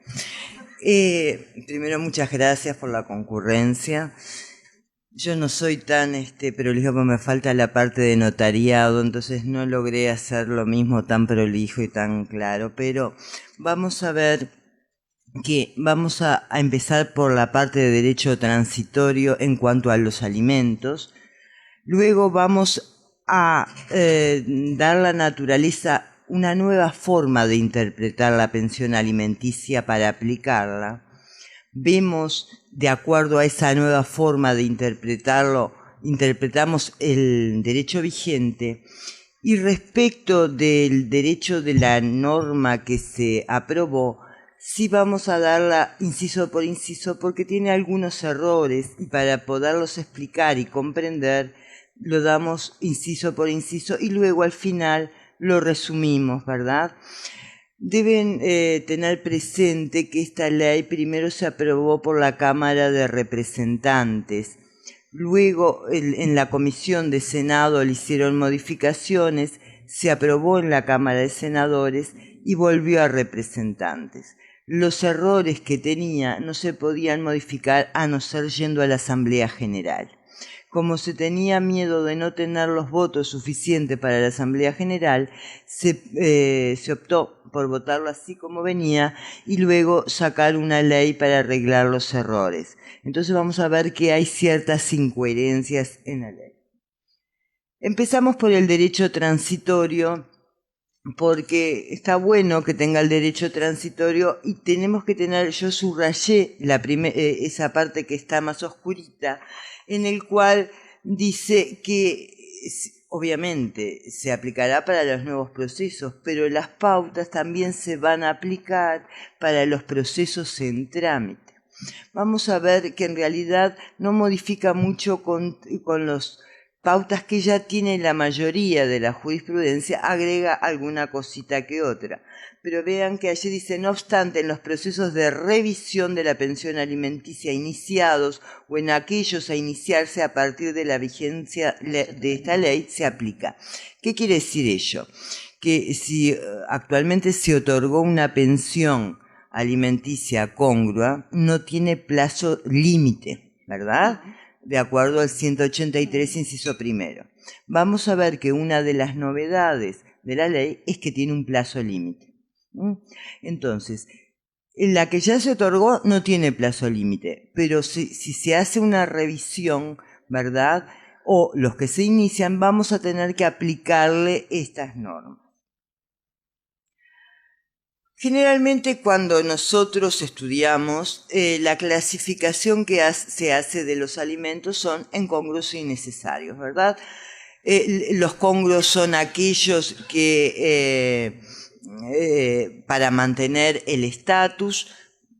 Primero, muchas gracias por la concurrencia. Yo no soy tan prolijo, porque me falta la parte de notariado, entonces no logré hacer lo mismo tan prolijo y tan claro, pero vamos a ver que vamos a empezar por la parte de derecho transitorio en cuanto a los alimentos. Luego vamos a dar la naturaleza, una nueva forma de interpretar la pensión alimenticia para aplicarla. Vemos, de acuerdo a esa nueva forma de interpretarlo, interpretamos el derecho vigente, y respecto del derecho de la norma que se aprobó, Sí vamos a darla inciso por inciso porque tiene algunos errores y para poderlos explicar y comprender lo damos inciso por inciso y luego al final lo resumimos, ¿verdad? Deben tener presente que esta ley primero se aprobó por la Cámara de Representantes. Luego, en la Comisión de Senado le hicieron modificaciones, se aprobó en la Cámara de Senadores y volvió a Representantes. Los errores que tenía no se podían modificar a no ser yendo a la Asamblea General. Como se tenía miedo de no tener los votos suficientes para la Asamblea General, se optó por votarlo así como venía y luego sacar una ley para arreglar los errores. Entonces vamos a ver que hay ciertas incoherencias en la ley. Empezamos por el derecho transitorio, porque está bueno que tenga el derecho transitorio y tenemos que tener, yo subrayé esa parte que está más oscurita, en el cual dice que obviamente se aplicará para los nuevos procesos, pero las pautas también se van a aplicar para los procesos en trámite. Vamos a ver que en realidad no modifica mucho con los pautas que ya tiene la mayoría de la jurisprudencia, agrega alguna cosita que otra. Pero vean que allí dice, no obstante, en los procesos de revisión de la pensión alimenticia iniciados o en aquellos a iniciarse a partir de la vigencia de esta ley, se aplica. ¿Qué quiere decir ello? Que si actualmente se otorgó una pensión alimenticia congrua, no tiene plazo límite, ¿verdad?, de acuerdo al 183, inciso primero. Vamos a ver que una de las novedades de la ley es que tiene un plazo límite. Entonces, la que ya se otorgó no tiene plazo límite, pero si se hace una revisión, ¿verdad?, o los que se inician, vamos a tener que aplicarle estas normas. Generalmente cuando nosotros estudiamos, la clasificación que se hace de los alimentos son incongruos e innecesarios, ¿verdad? Los congruos son aquellos que para mantener el estatus,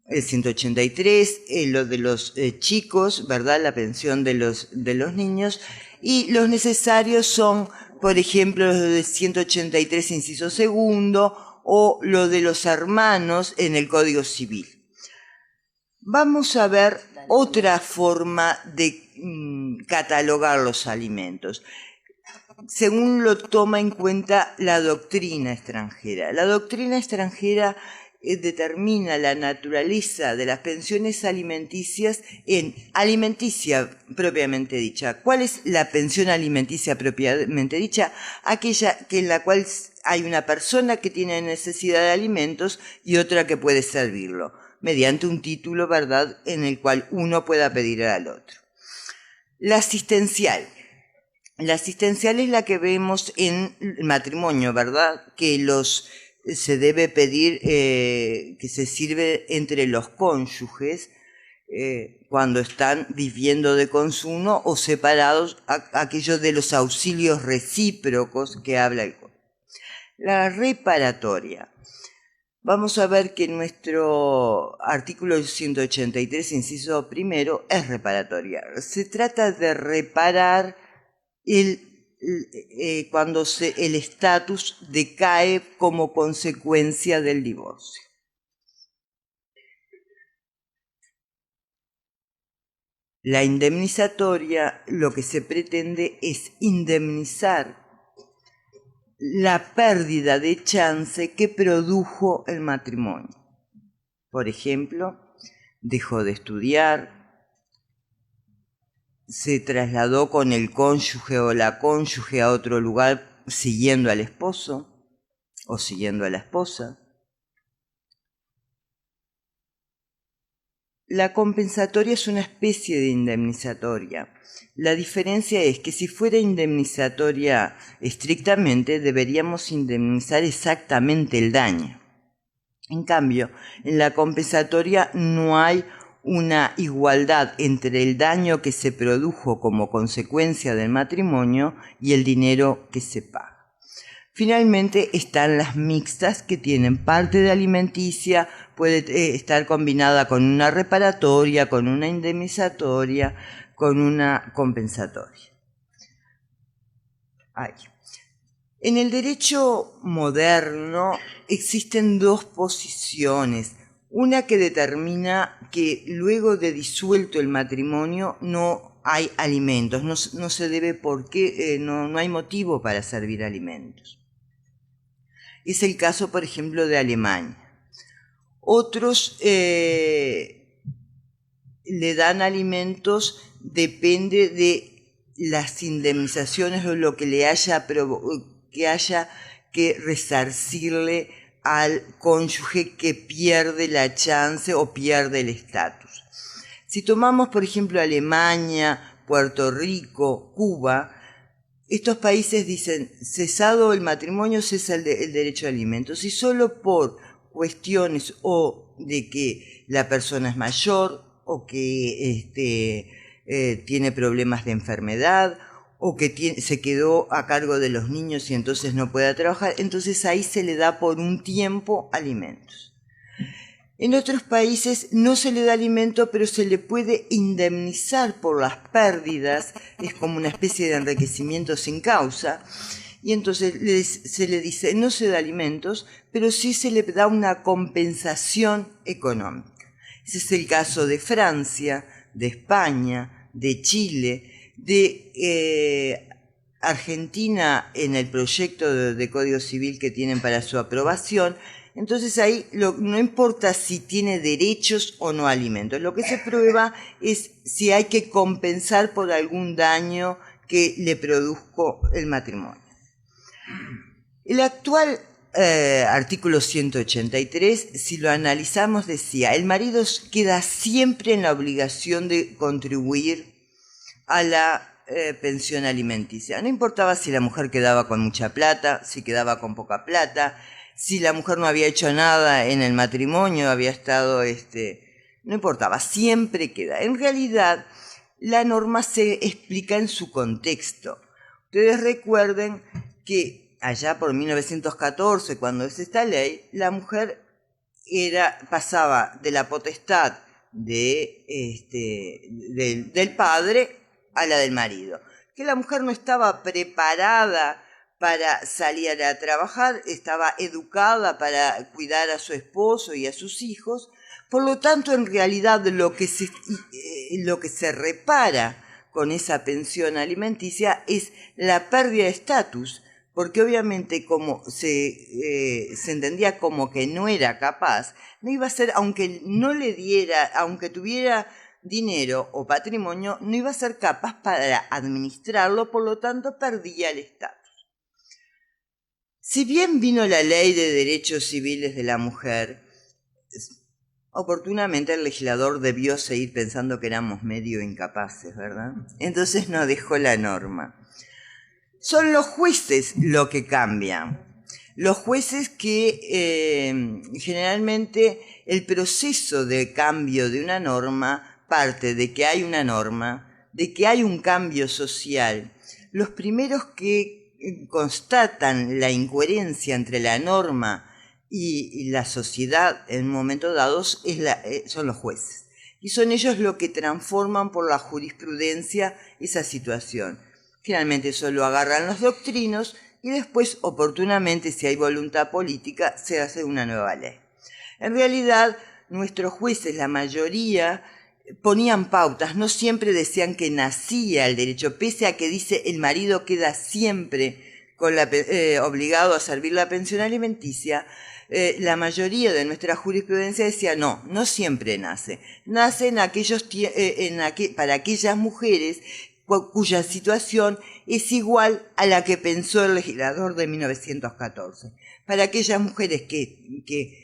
el 183, lo de los chicos, ¿verdad?, la pensión de los niños, y los necesarios son, por ejemplo, los del 183, inciso segundo, o lo de los hermanos en el Código Civil. Vamos a ver otra forma de catalogar los alimentos, según lo toma en cuenta la doctrina extranjera. La doctrina extranjera determina la naturaleza de las pensiones alimenticias en alimenticia propiamente dicha. ¿Cuál es la pensión alimenticia propiamente dicha? Aquella en la cual hay una persona que tiene necesidad de alimentos y otra que puede servirlo, mediante un título, ¿verdad?, en el cual uno pueda pedir al otro. La asistencial. La asistencial es la que vemos en el matrimonio, ¿verdad?, que se debe pedir que se sirve entre los cónyuges cuando están viviendo de consumo o separados, aquellos de los auxilios recíprocos que habla el Código. La reparatoria. Vamos a ver que nuestro artículo 183, inciso primero, es reparatoria. Se trata de reparar cuando el estatus decae como consecuencia del divorcio. La indemnizatoria, lo que se pretende es indemnizar la pérdida de chance que produjo el matrimonio. Por ejemplo, dejó de estudiar, se trasladó con el cónyuge o la cónyuge a otro lugar siguiendo al esposo o siguiendo a la esposa. La compensatoria es una especie de indemnizatoria. La diferencia es que si fuera indemnizatoria estrictamente, deberíamos indemnizar exactamente el daño. En cambio, en la compensatoria no hay una igualdad entre el daño que se produjo como consecuencia del matrimonio y el dinero que se paga. Finalmente están las mixtas, que tienen parte de alimenticia, puede estar combinada con una reparatoria, con una indemnizatoria, con una compensatoria. Ahí. En el derecho moderno existen dos posiciones. Una que determina que luego de disuelto el matrimonio no hay alimentos, no se debe porque no hay motivo para servir alimentos. Es el caso, por ejemplo, de Alemania. Otros le dan alimentos, depende de las indemnizaciones o lo que le haya que resarcirle al cónyuge que pierde la chance o pierde el estatus. Si tomamos, por ejemplo, Alemania, Puerto Rico, Cuba, estos países dicen, cesado el matrimonio, cesa el derecho a alimentos, y solo por cuestiones o de que la persona es mayor o que tiene problemas de enfermedad o que se quedó a cargo de los niños y entonces no puede trabajar, entonces ahí se le da por un tiempo alimentos. En otros países no se le da alimento, pero se le puede indemnizar por las pérdidas, es como una especie de enriquecimiento sin causa, y entonces se le dice, no se da alimentos, pero sí se le da una compensación económica. Ese es el caso de Francia, de España, de Chile, de Argentina en el proyecto de Código Civil que tienen para su aprobación. Entonces ahí no importa si tiene derechos o no a alimentos, lo que se prueba es si hay que compensar por algún daño que le produjo el matrimonio. El actual artículo 183, si lo analizamos, decía, el marido queda siempre en la obligación de contribuir a la pensión alimenticia. No importaba si la mujer quedaba con mucha plata, si quedaba con poca plata, si la mujer no había hecho nada en el matrimonio, había estado, no importaba, siempre queda. En realidad, la norma se explica en su contexto. Ustedes recuerden que allá por 1914, cuando es esta ley, la mujer pasaba de la potestad del padre a la del marido. Que la mujer no estaba preparada para salir a trabajar, estaba educada para cuidar a su esposo y a sus hijos, por lo tanto, en realidad lo que se repara con esa pensión alimenticia es la pérdida de estatus, porque obviamente como se entendía como que no era capaz, no iba a ser, aunque no le diera, aunque tuviera dinero o patrimonio, no iba a ser capaz para administrarlo, por lo tanto perdía el estatus. Si bien vino la Ley de Derechos Civiles de la Mujer, oportunamente el legislador debió seguir pensando que éramos medio incapaces, ¿verdad? Entonces no dejó la norma. Son los jueces lo que cambian. Los jueces que generalmente el proceso de cambio de una norma parte de que hay una norma, de que hay un cambio social. Los primeros que constatan la incoherencia entre la norma y la sociedad en un momento dado son los jueces. Y son ellos los que transforman por la jurisprudencia esa situación. Finalmente solo agarran los doctrinos y después, oportunamente, si hay voluntad política, se hace una nueva ley. En realidad, nuestros jueces, la mayoría, ponían pautas, no siempre decían que nacía el derecho, pese a que dice el marido queda siempre obligado a servir la pensión alimenticia. La mayoría de nuestra jurisprudencia decía no siempre nace. Nace para aquellas mujeres cuya situación es igual a la que pensó el legislador de 1914. Para aquellas mujeres que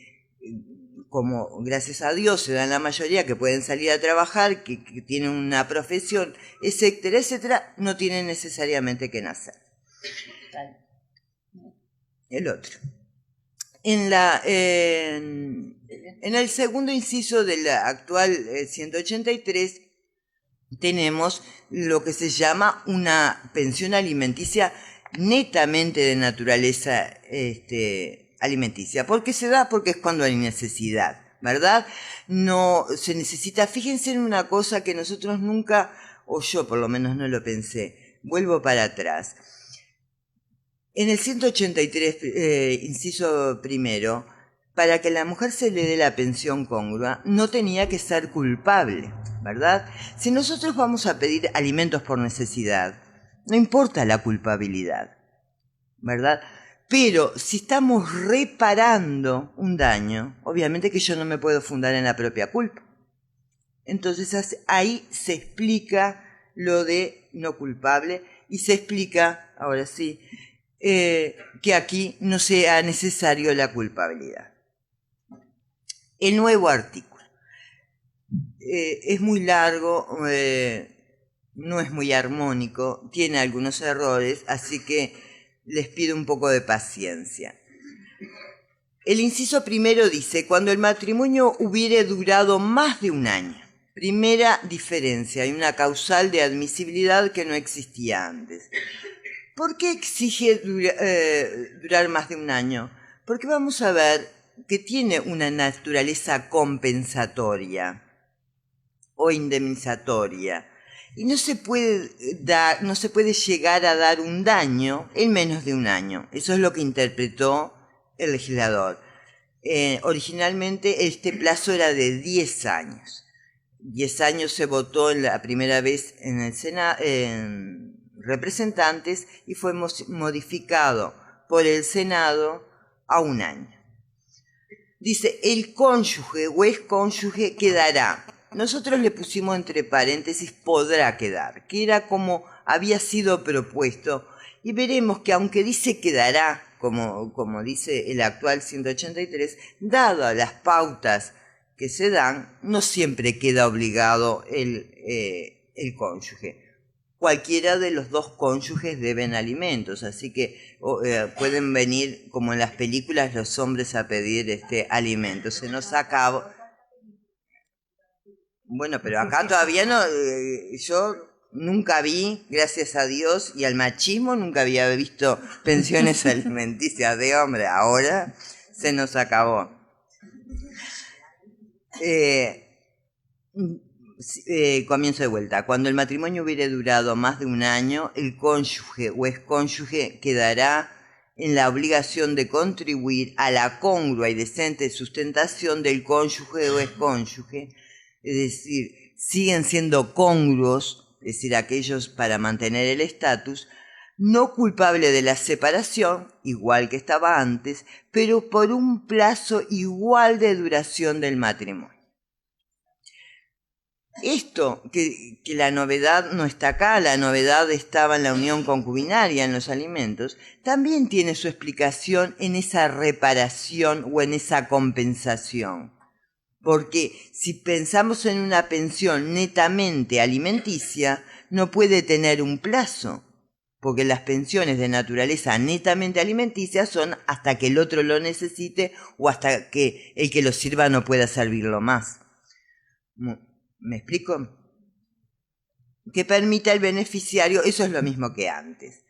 como gracias a Dios se dan la mayoría, que pueden salir a trabajar, que tienen una profesión, etcétera, etcétera, no tienen necesariamente que nacer. El otro. En el segundo inciso del actual 183 tenemos lo que se llama una pensión alimenticia netamente de naturaleza alimenticia. ¿Por qué se da? Porque es cuando hay necesidad, ¿verdad? No se necesita. Fíjense en una cosa que nosotros nunca, o yo por lo menos no lo pensé. Vuelvo para atrás. En el 183, inciso primero, para que a la mujer se le dé la pensión congrua, no tenía que ser culpable, ¿verdad? Si nosotros vamos a pedir alimentos por necesidad, no importa la culpabilidad, ¿verdad? Pero si estamos reparando un daño, obviamente que yo no me puedo fundar en la propia culpa. Entonces ahí se explica lo de no culpable y se explica, ahora sí, que aquí no sea necesario la culpabilidad. El nuevo artículo es muy largo, no es muy armónico, tiene algunos errores, así que les pido un poco de paciencia. El inciso primero dice, cuando el matrimonio hubiere durado más de un año. Primera diferencia, hay una causal de admisibilidad que no existía antes. ¿Por qué exige durar más de un año? Porque vamos a ver que tiene una naturaleza compensatoria o indemnizatoria. Y no se puede llegar a dar un daño en menos de un año. Eso es lo que interpretó el legislador. Originalmente este plazo era de 10 años. 10 años se votó la primera vez en el Senado, en representantes, y fue modificado por el Senado a un año. Dice, el cónyuge o excónyuge quedará. Nosotros le pusimos entre paréntesis podrá quedar, que era como había sido propuesto, y veremos que aunque dice quedará, como dice el actual 183, dado a las pautas que se dan, no siempre queda obligado el cónyuge. Cualquiera de los dos cónyuges deben alimentos, así que pueden venir, como en las películas, los hombres a pedir alimentos. Se nos acabó. Bueno, pero acá todavía no, yo nunca vi, gracias a Dios y al machismo, nunca había visto pensiones alimenticias de hombre. Ahora se nos acabó. Comienzo de vuelta. Cuando el matrimonio hubiere durado más de un año, el cónyuge o excónyuge quedará en la obligación de contribuir a la congrua y decente sustentación del cónyuge o excónyuge, es decir, siguen siendo congruos, es decir, aquellos para mantener el estatus, no culpable de la separación, igual que estaba antes, pero por un plazo igual de duración del matrimonio. Esto, que la novedad no está acá, la novedad estaba en la unión concubinaria, en los alimentos, también tiene su explicación en esa reparación o en esa compensación. Porque si pensamos en una pensión netamente alimenticia, no puede tener un plazo, porque las pensiones de naturaleza netamente alimenticia son hasta que el otro lo necesite o hasta que el que lo sirva no pueda servirlo más. ¿Me explico? Que permita al beneficiario, eso es lo mismo que antes.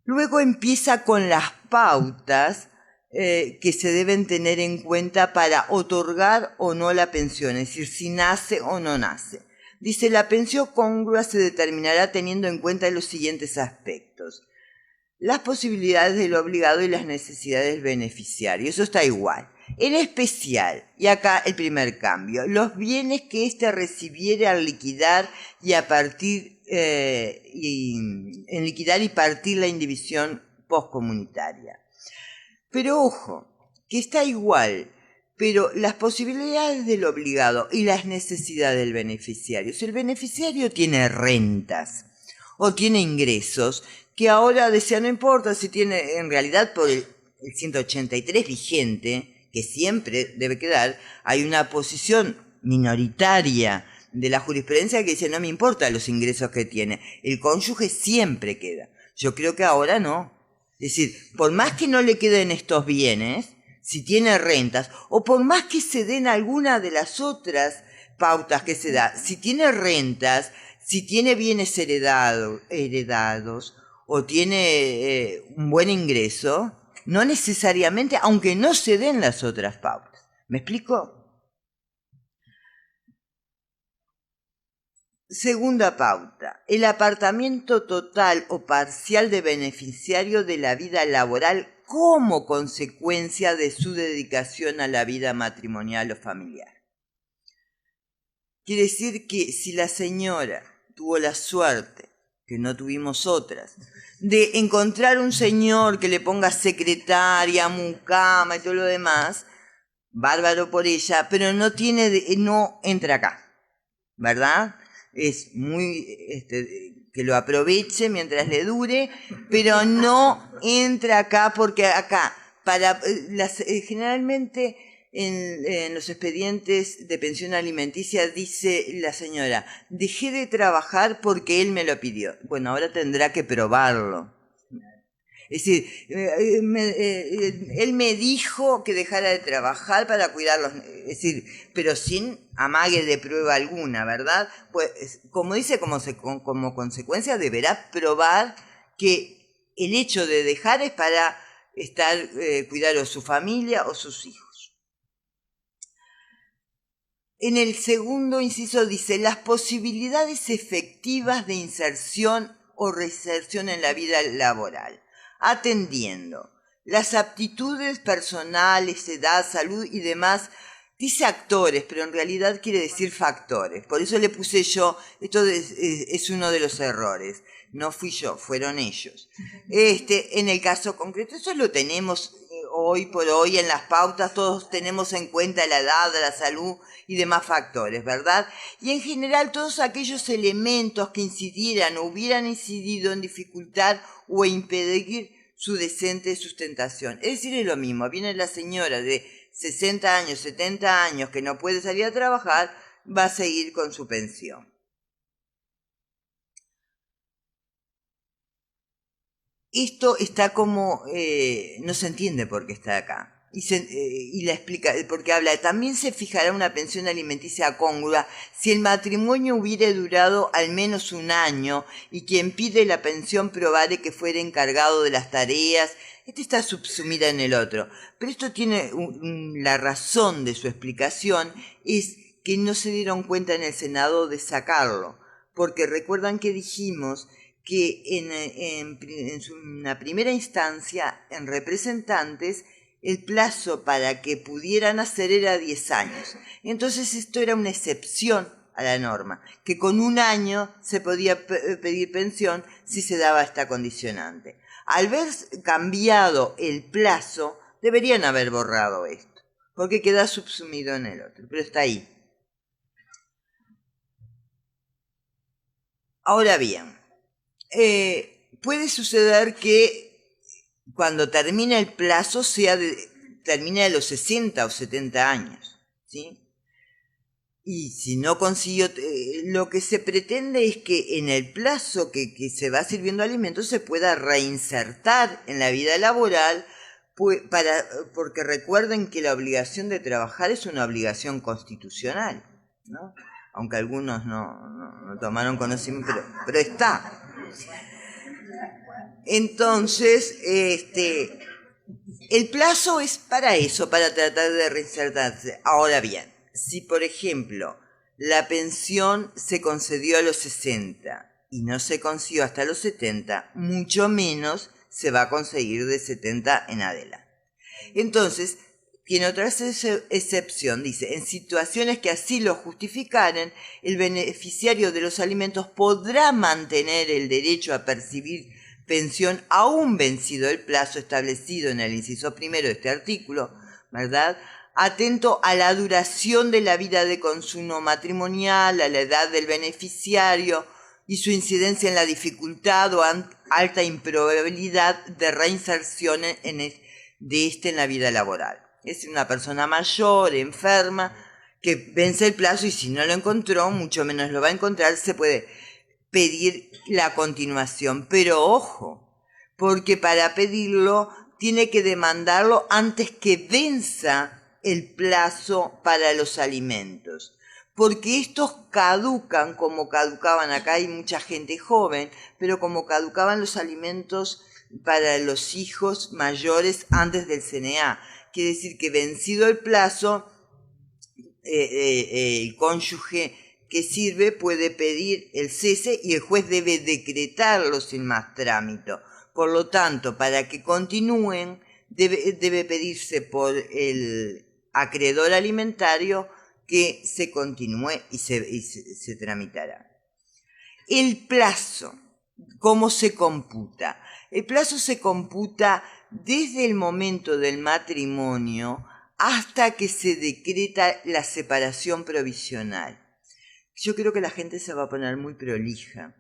Luego empieza con las pautas que se deben tener en cuenta para otorgar o no la pensión, es decir, si nace o no nace. Dice, la pensión congrua se determinará teniendo en cuenta los siguientes aspectos: las posibilidades del obligado y las necesidades del beneficiario, eso está igual. En especial, y acá el primer cambio, los bienes que éste recibiere al liquidar y a partir en liquidar y partir la indivisión postcomunitaria. Pero ojo, que está igual, pero las posibilidades del obligado y las necesidades del beneficiario. Si el beneficiario tiene rentas o tiene ingresos, que ahora decía, no importa si tiene, en realidad por el 183 vigente, que siempre debe quedar, hay una posición minoritaria de la jurisprudencia que dice, no me importa los ingresos que tiene, el cónyuge siempre queda. Yo creo que ahora no. Es decir, por más que no le queden estos bienes, si tiene rentas, o por más que se den alguna de las otras pautas que se da, si tiene rentas, si tiene bienes heredados, o tiene un buen ingreso, no necesariamente, aunque no se den las otras pautas. ¿Me explico? Segunda pauta, el apartamiento total o parcial de beneficiario de la vida laboral como consecuencia de su dedicación a la vida matrimonial o familiar. Quiere decir que si la señora tuvo la suerte, que no tuvimos otras, de encontrar un señor que le ponga secretaria, mucama y todo lo demás, bárbaro por ella, pero no entra acá, ¿verdad? Es muy que lo aproveche mientras le dure, pero no entra acá porque acá generalmente en los expedientes de pensión alimenticia dice la señora, dejé de trabajar porque él me lo pidió. Bueno, ahora tendrá que probarlo. Es decir, él me dijo que dejara de trabajar para cuidarlos, es decir, pero sin amague de prueba alguna, ¿verdad? Pues, como dice, como consecuencia deberá probar que el hecho de dejar es para cuidar a su familia o sus hijos. En el segundo inciso dice, las posibilidades efectivas de inserción o reinserción en la vida laboral, atendiendo las aptitudes personales, edad, salud y demás. Dice actores, pero en realidad quiere decir factores. Por eso le puse yo, esto es uno de los errores. No fui yo, fueron ellos. En el caso concreto, eso lo tenemos hoy por hoy en las pautas, todos tenemos en cuenta la edad, la salud y demás factores, ¿verdad? Y en general todos aquellos elementos que incidieran o hubieran incidido en dificultar o impedir su decente sustentación. Es decir, es lo mismo, viene la señora de 60 años, 70 años que no puede salir a trabajar, va a seguir con su pensión. Esto está como, no se entiende por qué está acá. Y la explica, porque habla, también se fijará una pensión alimenticia congrua si el matrimonio hubiera durado al menos un año y quien pide la pensión probare que fuera encargado de las tareas. Esta está subsumida en el otro. Pero esto tiene la razón de su explicación, es que no se dieron cuenta en el Senado de sacarlo. Porque recuerdan que dijimos que en una primera instancia, en representantes, el plazo para que pudieran hacer era 10 años. Entonces esto era una excepción a la norma, que con un año se podía pedir pensión si se daba esta condicionante. Al haber cambiado el plazo, deberían haber borrado esto, porque queda subsumido en el otro, pero está ahí. Ahora bien, puede suceder que cuando termina el plazo termina a los 60 o 70 años, ¿sí? Y si no consiguió, lo que se pretende es que en el plazo que se va sirviendo alimentos se pueda reinsertar en la vida laboral, porque recuerden que la obligación de trabajar es una obligación constitucional, ¿no? Aunque algunos no tomaron conocimiento, pero está. Entonces, el plazo es para eso, para tratar de reinsertarse. Ahora bien, si por ejemplo la pensión se concedió a los 60 y no se consiguió hasta los 70, mucho menos se va a conseguir de 70 en adelante. Entonces, tiene otra excepción, dice, en situaciones que así lo justificaren, el beneficiario de los alimentos podrá mantener el derecho a percibir pensión aún vencido el plazo establecido en el inciso primero de este artículo, ¿verdad? Atento a la duración de la vida de consumo matrimonial, a la edad del beneficiario y su incidencia en la dificultad o alta improbabilidad de reinserción de en la vida laboral. Es una persona mayor, enferma, que vence el plazo y si no lo encontró, mucho menos lo va a encontrar, se puede pedir la continuación. Pero ojo, porque para pedirlo tiene que demandarlo antes que venza el plazo para los alimentos. porque estos caducan como caducaban, acá hay mucha gente joven, pero como caducaban los alimentos para los hijos mayores antes del CNA. Quiere decir que vencido el plazo, el cónyuge que sirve puede pedir el cese y el juez debe decretarlo sin más trámite. Por lo tanto, para que continúen, debe pedirse por el acreedor alimentario que se continúe y se tramitará. El plazo, ¿cómo se computa? El plazo se computa desde el momento del matrimonio hasta que se decreta la separación provisional. Yo creo que la gente se va a poner muy prolija,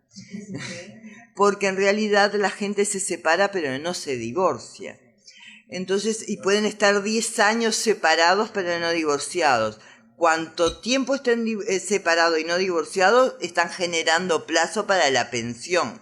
porque en realidad la gente se separa pero no se divorcia. Entonces, y pueden estar 10 años separados pero no divorciados. Cuanto tiempo estén separados y no divorciados, están generando plazo para la pensión.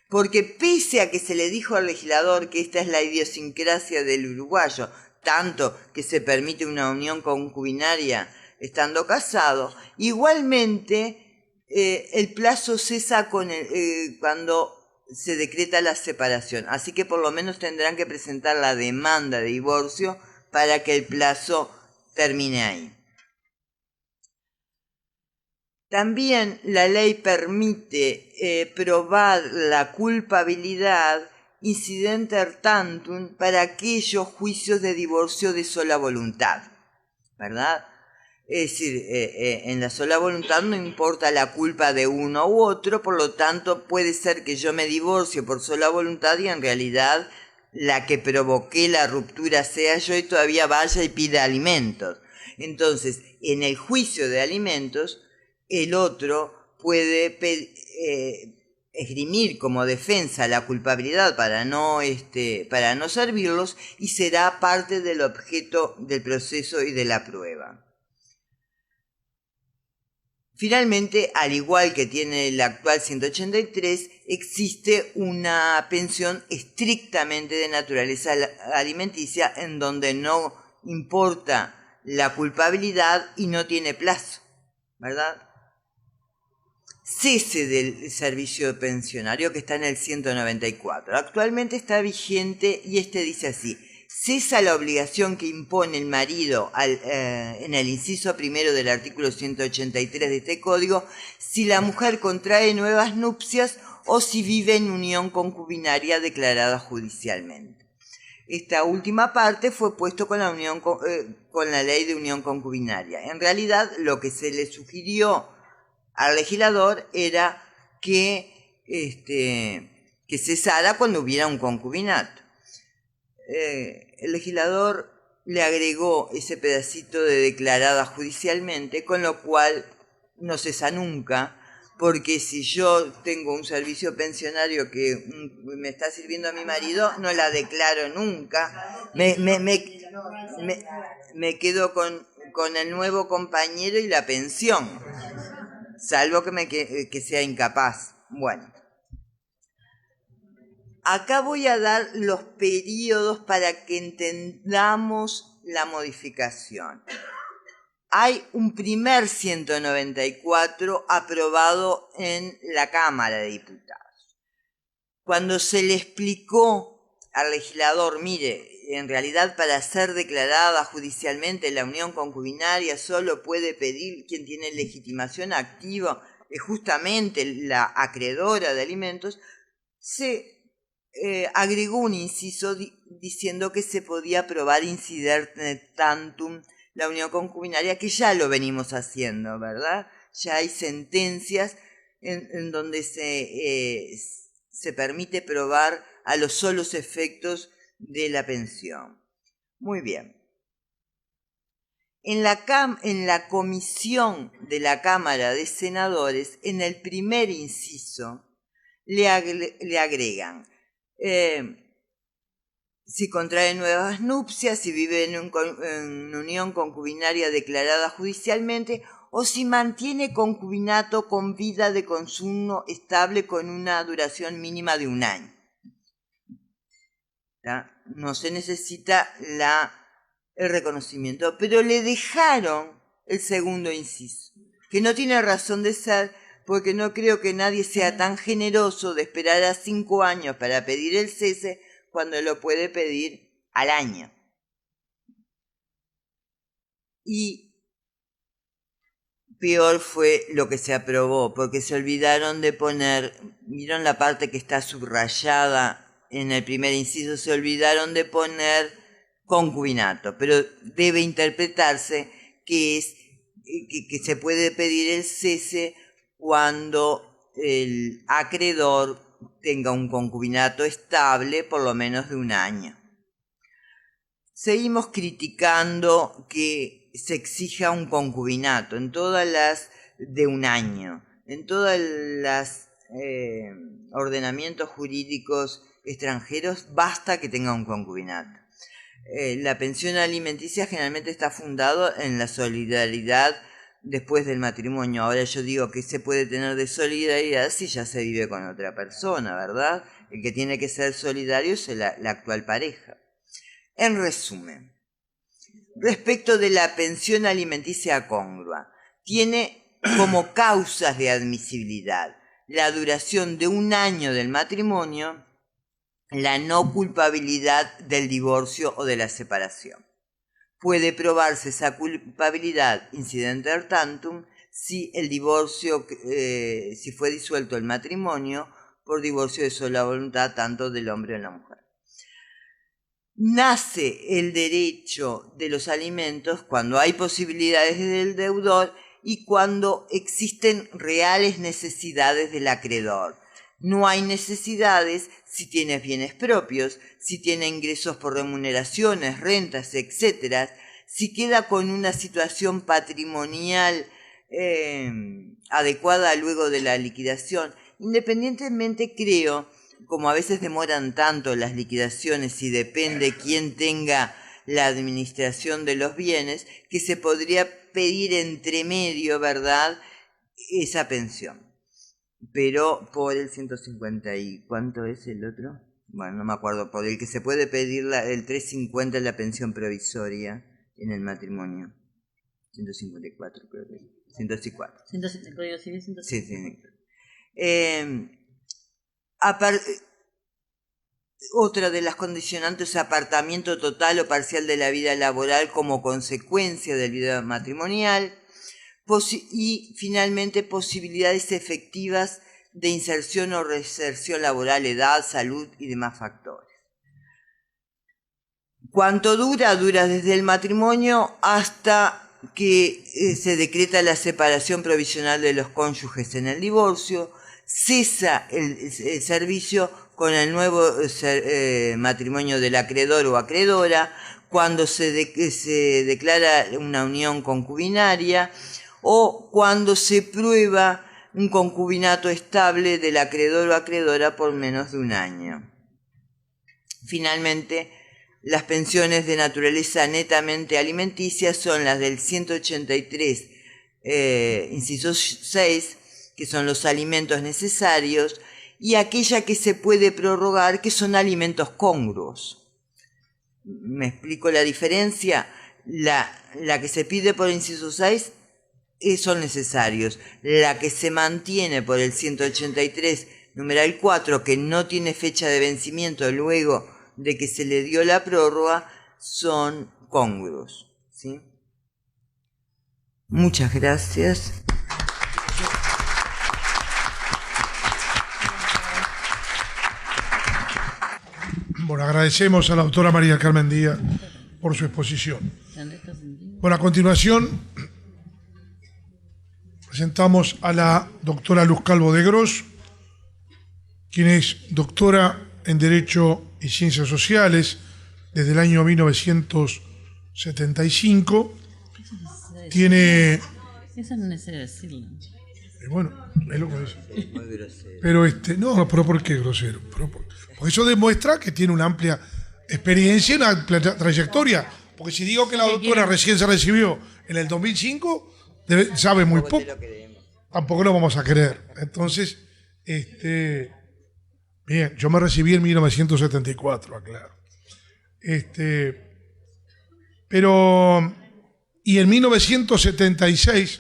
Porque pese a que se le dijo al legislador que esta es la idiosincrasia del uruguayo, tanto que se permite una unión concubinaria estando casado, igualmente el plazo cesa cuando se decreta la separación. Así que por lo menos tendrán que presentar la demanda de divorcio para que el plazo termine ahí. También la ley permite probar la culpabilidad incidenter tantum para aquellos juicios de divorcio de sola voluntad, ¿verdad? Es decir, en la sola voluntad no importa la culpa de uno u otro, por lo tanto puede ser que yo me divorcie por sola voluntad y en realidad la que provoqué la ruptura sea yo y todavía vaya y pida alimentos. Entonces, en el juicio de alimentos, el otro puede esgrimir como defensa la culpabilidad para no servirlos y será parte del objeto del proceso y de la prueba. Finalmente, al igual que tiene el actual 183, existe una pensión estrictamente de naturaleza alimenticia en donde no importa la culpabilidad y no tiene plazo, ¿verdad? Cese del servicio pensionario que está en el 194. Actualmente está vigente y dice así: cesa la obligación que impone el marido en el inciso primero del artículo 183 de este código si la mujer contrae nuevas nupcias o si vive en unión concubinaria declarada judicialmente. Esta última parte fue puesto con la ley de unión concubinaria. En realidad, lo que se le sugirió al legislador era que cesara cuando hubiera un concubinato. El legislador le agregó ese pedacito de declarada judicialmente, con lo cual no cesa nunca, porque si yo tengo un servicio pensionario que me está sirviendo a mi marido, no la declaro nunca, me quedo con el nuevo compañero y la pensión, salvo que sea incapaz. Bueno. Acá voy a dar los periodos para que entendamos la modificación. Hay un primer 194 aprobado en la Cámara de Diputados. Cuando se le explicó al legislador, mire, en realidad para ser declarada judicialmente la unión concubinaria solo puede pedir quien tiene legitimación activa, justamente la acreedora de alimentos, se agregó un inciso diciendo que se podía aprobar incidente tantum la unión concubinaria, que ya lo venimos haciendo, ¿verdad? Ya hay sentencias en donde se permite probar a los solos efectos de la pensión. Muy bien. En la comisión de la Cámara de Senadores, en el primer inciso, le agregan si contrae nuevas nupcias, si vive en unión concubinaria declarada judicialmente o si mantiene concubinato con vida de consumo estable con una duración mínima de 1 año. ¿Tá? No se necesita el reconocimiento, pero le dejaron el segundo inciso. que no tiene razón de ser, porque no creo que nadie sea tan generoso de esperar a 5 años para pedir el cese cuando lo puede pedir al año. Y peor fue lo que se aprobó, porque se olvidaron de poner, ¿vieron la parte que está subrayada en el primer inciso? Se olvidaron de poner concubinato, pero debe interpretarse que es que se puede pedir el cese cuando el acreedor tenga un concubinato estable por lo menos de 1 año. Seguimos criticando que se exija un concubinato en todas las de 1 año, en todas las ordenamientos jurídicos extranjeros basta que tenga un concubinato. La pensión alimenticia generalmente está fundado en la solidaridad después del matrimonio. Ahora yo digo que se puede tener de solidaridad si ya se vive con otra persona, ¿verdad? El que tiene que ser solidario es la actual pareja. En resumen, respecto de la pensión alimenticia congrua, tiene como causas de admisibilidad la duración de 1 año del matrimonio, la no culpabilidad del divorcio o de la separación. Puede probarse esa culpabilidad incidenter tantum si el divorcio, si fue disuelto el matrimonio por divorcio de sola voluntad tanto del hombre o de la mujer. Nace el derecho de los alimentos cuando hay posibilidades del deudor y cuando existen reales necesidades del acreedor. No hay necesidades si tienes bienes propios, si tiene ingresos por remuneraciones, rentas, etc. Si queda con una situación patrimonial adecuada luego de la liquidación. Independientemente, creo, como a veces demoran tanto las liquidaciones y depende quién tenga la administración de los bienes, que se podría pedir entre medio, ¿verdad?, esa pensión. Pero por el 150 y... ¿cuánto es el otro? Bueno, no me acuerdo. Por el que se puede pedir el 350 la pensión provisoria en el matrimonio. 154 creo que. 104. 107, Código Civil 107. Sí. Otra de las condicionantes es apartamiento total o parcial de la vida laboral como consecuencia de la vida matrimonial. Y finalmente posibilidades efectivas de inserción o reinserción laboral, edad, salud y demás factores. ¿Cuánto dura? Dura desde el matrimonio hasta que se decreta la separación provisional de los cónyuges en el divorcio, cesa el servicio con el nuevo matrimonio del acreedor o acreedora, cuando se declara una unión concubinaria, o cuando se prueba un concubinato estable del acreedor o acreedora por menos de 1 año. Finalmente, las pensiones de naturaleza netamente alimenticia son las del 183, inciso 6, que son los alimentos necesarios, y aquella que se puede prorrogar, que son alimentos congruos. ¿Me explico la diferencia? La que se pide por el inciso 6 son necesarios. La que se mantiene por el 183, numeral 4, que no tiene fecha de vencimiento luego de que se le dio la prórroga, son congruos, ¿sí? Muchas gracias. Bueno, agradecemos a la doctora María Carmen Díaz por su exposición. Bueno, a continuación presentamos a la doctora Luz Calvo de Gros, quien es doctora en Derecho y Ciencias Sociales desde el año 1975. Tiene... Eso no es necesario decirlo. Bueno, es lo que es. Pero no, pero ¿por qué grosero? Porque eso demuestra que tiene una amplia experiencia y una amplia trayectoria. Porque si digo que la doctora recién se recibió en el 2005, sabe muy poco. Tampoco lo vamos a querer. Entonces, bien, yo me recibí en 1974, aclaro. Pero, y en 1976,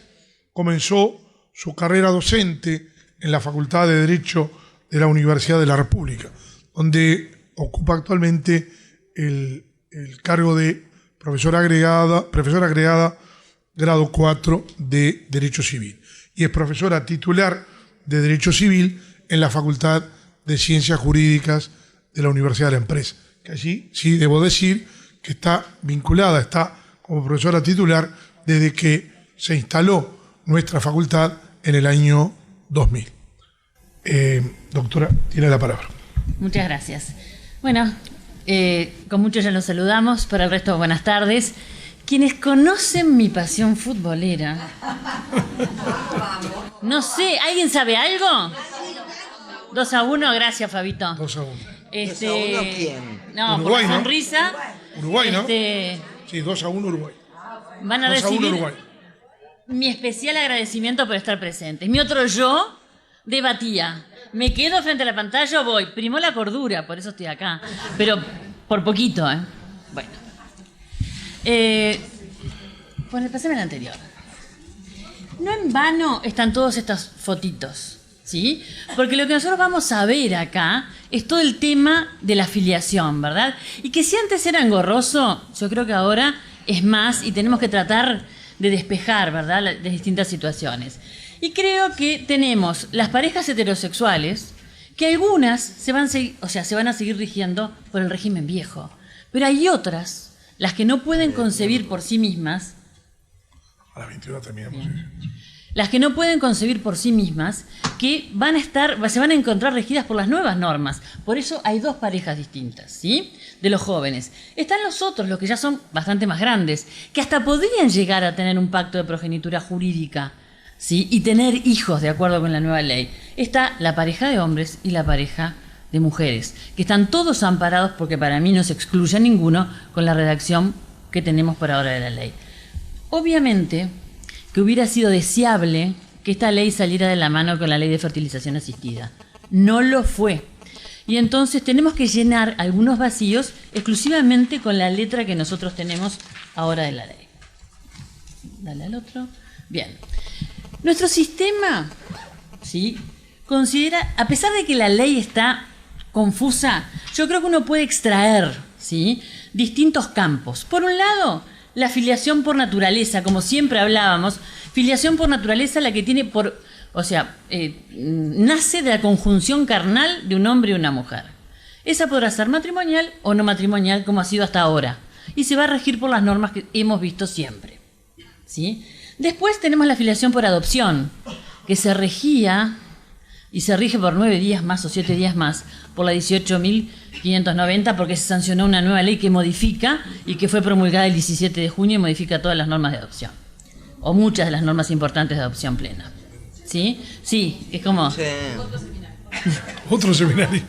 comenzó su carrera docente en la Facultad de Derecho de la Universidad de la República, donde ocupa actualmente el cargo de profesora agregada grado 4 de Derecho Civil. Y es profesora titular de Derecho Civil en la Facultad de Ciencias Jurídicas de la Universidad de la Empresa, que allí sí debo decir que está vinculada, está como profesora titular desde que se instaló nuestra facultad en el año 2000. Doctora, tiene la palabra. Muchas gracias. Bueno, con muchos ya los saludamos, para el resto buenas tardes. Quienes conocen mi pasión futbolera, no sé, ¿alguien sabe algo? 2-1, gracias Fabito. 2-1. 2-1 ¿quién? No, Uruguay, por la ¿no? sonrisa. Uruguay, ¿no? Sí, 2-1 Uruguay. Van a 2-1 recibir Uruguay. mi especial agradecimiento por estar presentes. Mi otro yo debatía. ¿Me quedo frente a la pantalla o voy? Primó la cordura, por eso estoy acá. Pero por poquito, ¿eh? Bueno. Bueno, pasame el anterior. No en vano están todas estas fotitos, ¿sí? Porque lo que nosotros vamos a ver acá es todo el tema de la afiliación, ¿verdad? Y que si antes era engorroso, yo creo que ahora es más y tenemos que tratar de despejar, ¿verdad?, las distintas situaciones. Y creo que tenemos las parejas heterosexuales, que algunas se van a seguir rigiendo por el régimen viejo, pero hay otras, las que no pueden concebir por sí mismas. A las 21 terminamos. Las que no pueden concebir por sí mismas, que se van a encontrar regidas por las nuevas normas. Por eso hay dos parejas distintas, ¿sí?, de los jóvenes. Están los otros, los que ya son bastante más grandes, que hasta podrían llegar a tener un pacto de progenitura jurídica, ¿sí?, y tener hijos de acuerdo con la nueva ley. Está la pareja de hombres y la pareja de mujeres, que están todos amparados, porque para mí no se excluye a ninguno con la redacción que tenemos por ahora de la ley. Obviamente que hubiera sido deseable que esta ley saliera de la mano con la ley de fertilización asistida. No lo fue. Y entonces tenemos que llenar algunos vacíos exclusivamente con la letra que nosotros tenemos ahora de la ley. Dale al otro. Bien. Nuestro sistema, ¿sí?, considera, a pesar de que la ley está confusa, yo creo que uno puede extraer, ¿sí?, distintos campos. Por un lado, la filiación por naturaleza, como siempre hablábamos, filiación por naturaleza la que tiene nace de la conjunción carnal de un hombre y una mujer. Esa podrá ser matrimonial o no matrimonial, como ha sido hasta ahora, y se va a regir por las normas que hemos visto siempre, ¿sí? Después tenemos la filiación por adopción, que se regía y se rige por 9 días más o 7 días más por la 18.590, porque se sancionó una nueva ley que modifica y que fue promulgada el 17 de junio y modifica todas las normas de adopción, o muchas de las normas importantes de adopción plena. ¿Sí? Sí, es como... Sí. Otro seminario.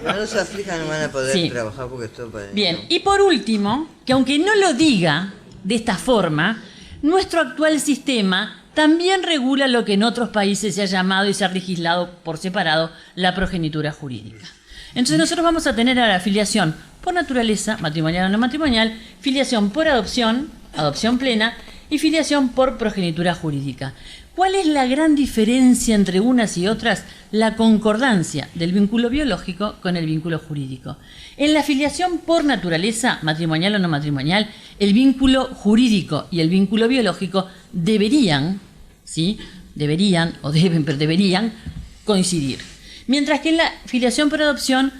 No se aflijan, no van a poder Sí. trabajar porque esto para... Bien, y por último, que aunque no lo diga de esta forma, nuestro actual sistema también regula lo que en otros países se ha llamado y se ha legislado por separado la progenitura jurídica. Entonces nosotros vamos a tener ahora filiación por naturaleza, matrimonial o no matrimonial, filiación por adopción, adopción plena, y filiación por progenitura jurídica. ¿Cuál es la gran diferencia entre unas y otras? La concordancia del vínculo biológico con el vínculo jurídico. En la filiación por naturaleza, matrimonial o no matrimonial, el vínculo jurídico y el vínculo biológico deberían, ¿sí?, deberían coincidir. Mientras que en la filiación por adopción,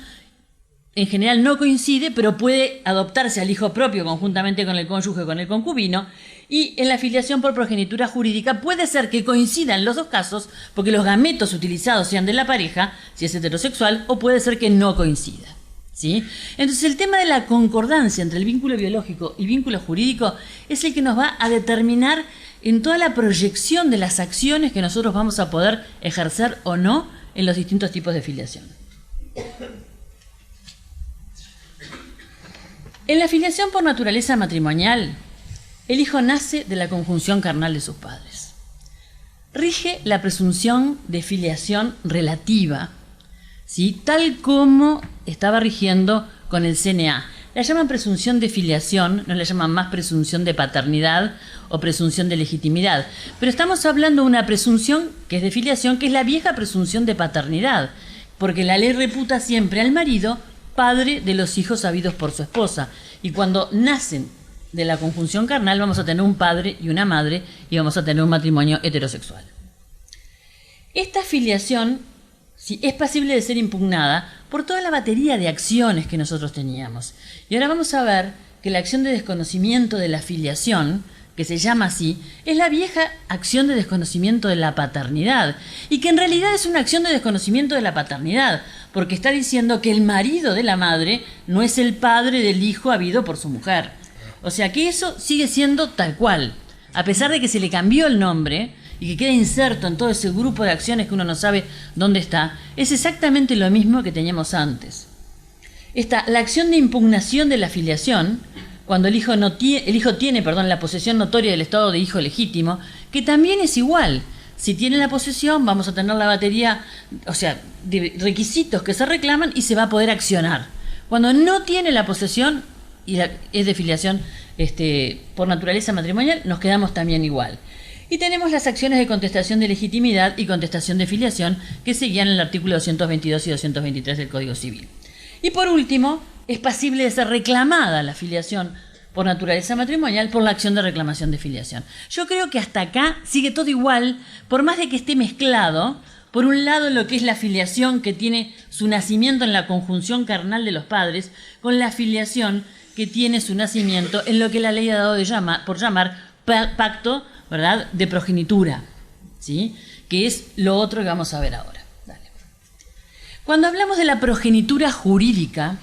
en general no coincide, pero puede adoptarse al hijo propio conjuntamente con el cónyuge o con el concubino. Y en la filiación por progenitura jurídica puede ser que coincidan los dos casos, porque los gametos utilizados sean de la pareja, si es heterosexual, o puede ser que no coincida, ¿sí? Entonces el tema de la concordancia entre el vínculo biológico y vínculo jurídico es el que nos va a determinar en toda la proyección de las acciones que nosotros vamos a poder ejercer o no en los distintos tipos de filiación. En la filiación por naturaleza matrimonial, el hijo nace de la conjunción carnal de sus padres. Rige la presunción de filiación relativa, ¿sí?, tal como estaba rigiendo con el CNA. la llaman presunción de filiación, no la llaman más presunción de paternidad o presunción de legitimidad. Pero estamos hablando de una presunción que es de filiación, que es la vieja presunción de paternidad, porque la ley reputa siempre al marido padre de los hijos habidos por su esposa. Y cuando nacen de la conjunción carnal vamos a tener un padre y una madre y vamos a tener un matrimonio heterosexual. Esta filiación sí, es pasible de ser impugnada por toda la batería de acciones que nosotros teníamos. Y ahora vamos a ver que la acción de desconocimiento de la filiación, que se llama así, es la vieja acción de desconocimiento de la paternidad, y que en realidad es una acción de desconocimiento de la paternidad, porque está diciendo que el marido de la madre no es el padre del hijo habido por su mujer. O sea que eso sigue siendo tal cual, a pesar de que se le cambió el nombre y que queda inserto en todo ese grupo de acciones que uno no sabe dónde está, es exactamente lo mismo que teníamos antes. La acción de impugnación de la filiación, cuando el hijo tiene la posesión notoria del estado de hijo legítimo, que también es igual. Si tiene la posesión, vamos a tener la batería, o sea, de requisitos que se reclaman y se va a poder accionar. Cuando no tiene la posesión y es de filiación por naturaleza matrimonial, nos quedamos también igual. Y tenemos las acciones de contestación de legitimidad y contestación de filiación que seguían en el artículo 222 y 223 del Código Civil. Y por último, es pasible de ser reclamada la filiación por naturaleza matrimonial por la acción de reclamación de filiación. Yo creo que hasta acá sigue todo igual, por más de que esté mezclado, por un lado lo que es la filiación que tiene su nacimiento en la conjunción carnal de los padres, con la filiación que tiene su nacimiento en lo que la ley ha dado por llamar pacto, ¿verdad?, de progenitura, ¿sí?, que es lo otro que vamos a ver ahora. Dale. Cuando hablamos de la progenitura jurídica,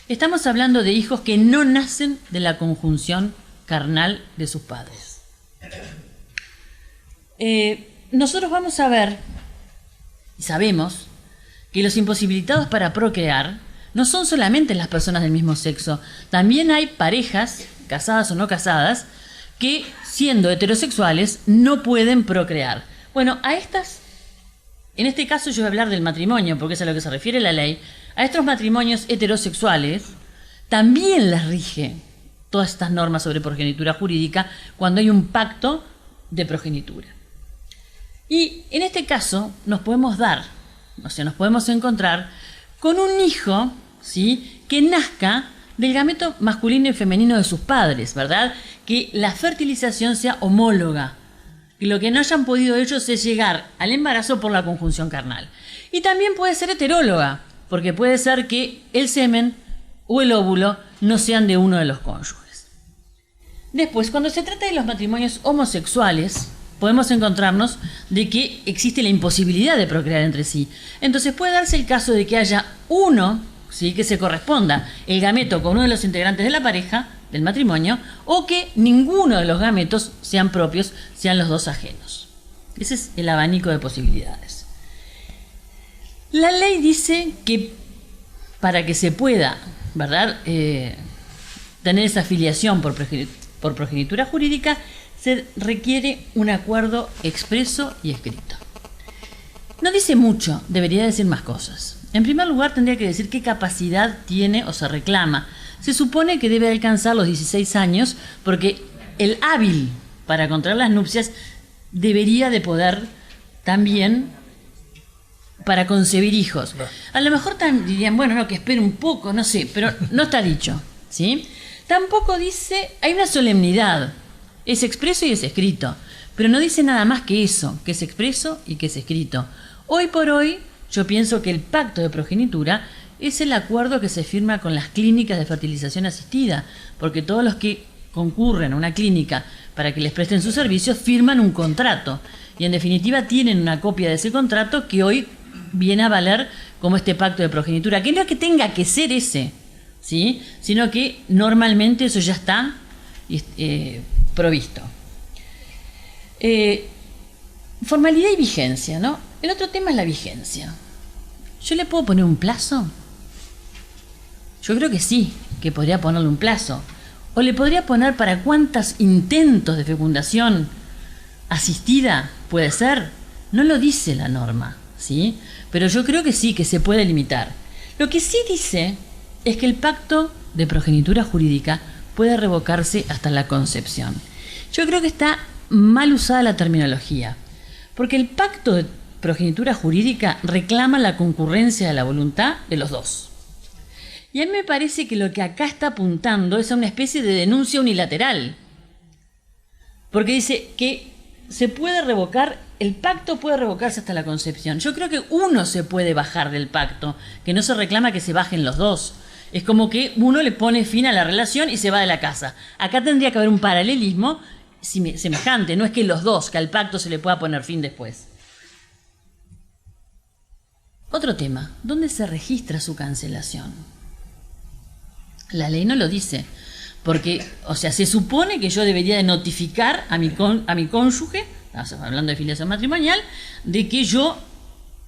estamos hablando de hijos que no nacen de la conjunción carnal de sus padres. Nosotros vamos a ver, y sabemos, que los imposibilitados para procrear no son solamente las personas del mismo sexo, también hay parejas, casadas o no casadas, que siendo heterosexuales no pueden procrear. Bueno, en este caso yo voy a hablar del matrimonio, porque es a lo que se refiere la ley. A estos matrimonios heterosexuales también les rige todas estas normas sobre progenitura jurídica cuando hay un pacto de progenitura. Y en este caso nos podemos encontrar con un hijo, ¿sí?, que nazca del gameto masculino y femenino de sus padres, ¿verdad? Que la fertilización sea homóloga, que lo que no hayan podido ellos es llegar al embarazo por la conjunción carnal. Y también puede ser heteróloga, porque puede ser que el semen o el óvulo no sean de uno de los cónyuges. Después, cuando se trata de los matrimonios homosexuales, podemos encontrarnos de que existe la imposibilidad de procrear entre sí. Entonces puede darse el caso de que haya uno, ¿sí?, que se corresponda el gameto con uno de los integrantes de la pareja, del matrimonio, o que ninguno de los gametos sean propios, sean los dos ajenos. Ese es el abanico de posibilidades. La ley dice que para que se pueda, ¿verdad?, tener esa filiación por progenitura jurídica, se requiere un acuerdo expreso y escrito. No dice mucho, debería decir más cosas. En primer lugar, tendría que decir qué capacidad tiene o se reclama. Se supone que debe alcanzar los 16 años porque el hábil para contraer las nupcias debería de poder también para concebir hijos. A lo mejor dirían, bueno, no, que espere un poco, no sé, pero no está dicho, ¿sí? Tampoco dice, hay una solemnidad, es expreso y es escrito, pero no dice nada más que eso, que es expreso y que es escrito. Hoy por hoy, yo pienso que el pacto de progenitura es el acuerdo que se firma con las clínicas de fertilización asistida, porque todos los que concurren a una clínica para que les presten sus servicios firman un contrato y en definitiva tienen una copia de ese contrato que hoy viene a valer como este pacto de progenitura, que no es que tenga que ser ese, ¿sí?, sino que normalmente eso ya está provisto. Formalidad y vigencia, ¿no? El otro tema es la vigencia. ¿Yo le puedo poner un plazo? Yo creo que sí, que podría ponerle un plazo. O le podría poner para cuántos intentos de fecundación asistida puede ser. No lo dice la norma, ¿sí? Pero yo creo que sí, que se puede limitar. Lo que sí dice es que el pacto de progenitura jurídica puede revocarse hasta la concepción. Yo creo que está mal usada la terminología, porque el pacto de progenitura jurídica reclama la concurrencia de la voluntad de los dos. Y a mí me parece que lo que acá está apuntando es a una especie de denuncia unilateral, porque dice que se puede revocar, el pacto puede revocarse hasta la concepción. Yo creo que uno se puede bajar del pacto, que no se reclama que se bajen los dos. Es como que uno le pone fin a la relación y se va de la casa. Acá tendría que haber un paralelismo semejante, no es que los dos, que al pacto se le pueda poner fin después. Otro tema, ¿dónde se registra su cancelación? La ley no lo dice, porque, o sea, se supone que yo debería de notificar a mi cónyuge, hablando de filiación matrimonial, de que yo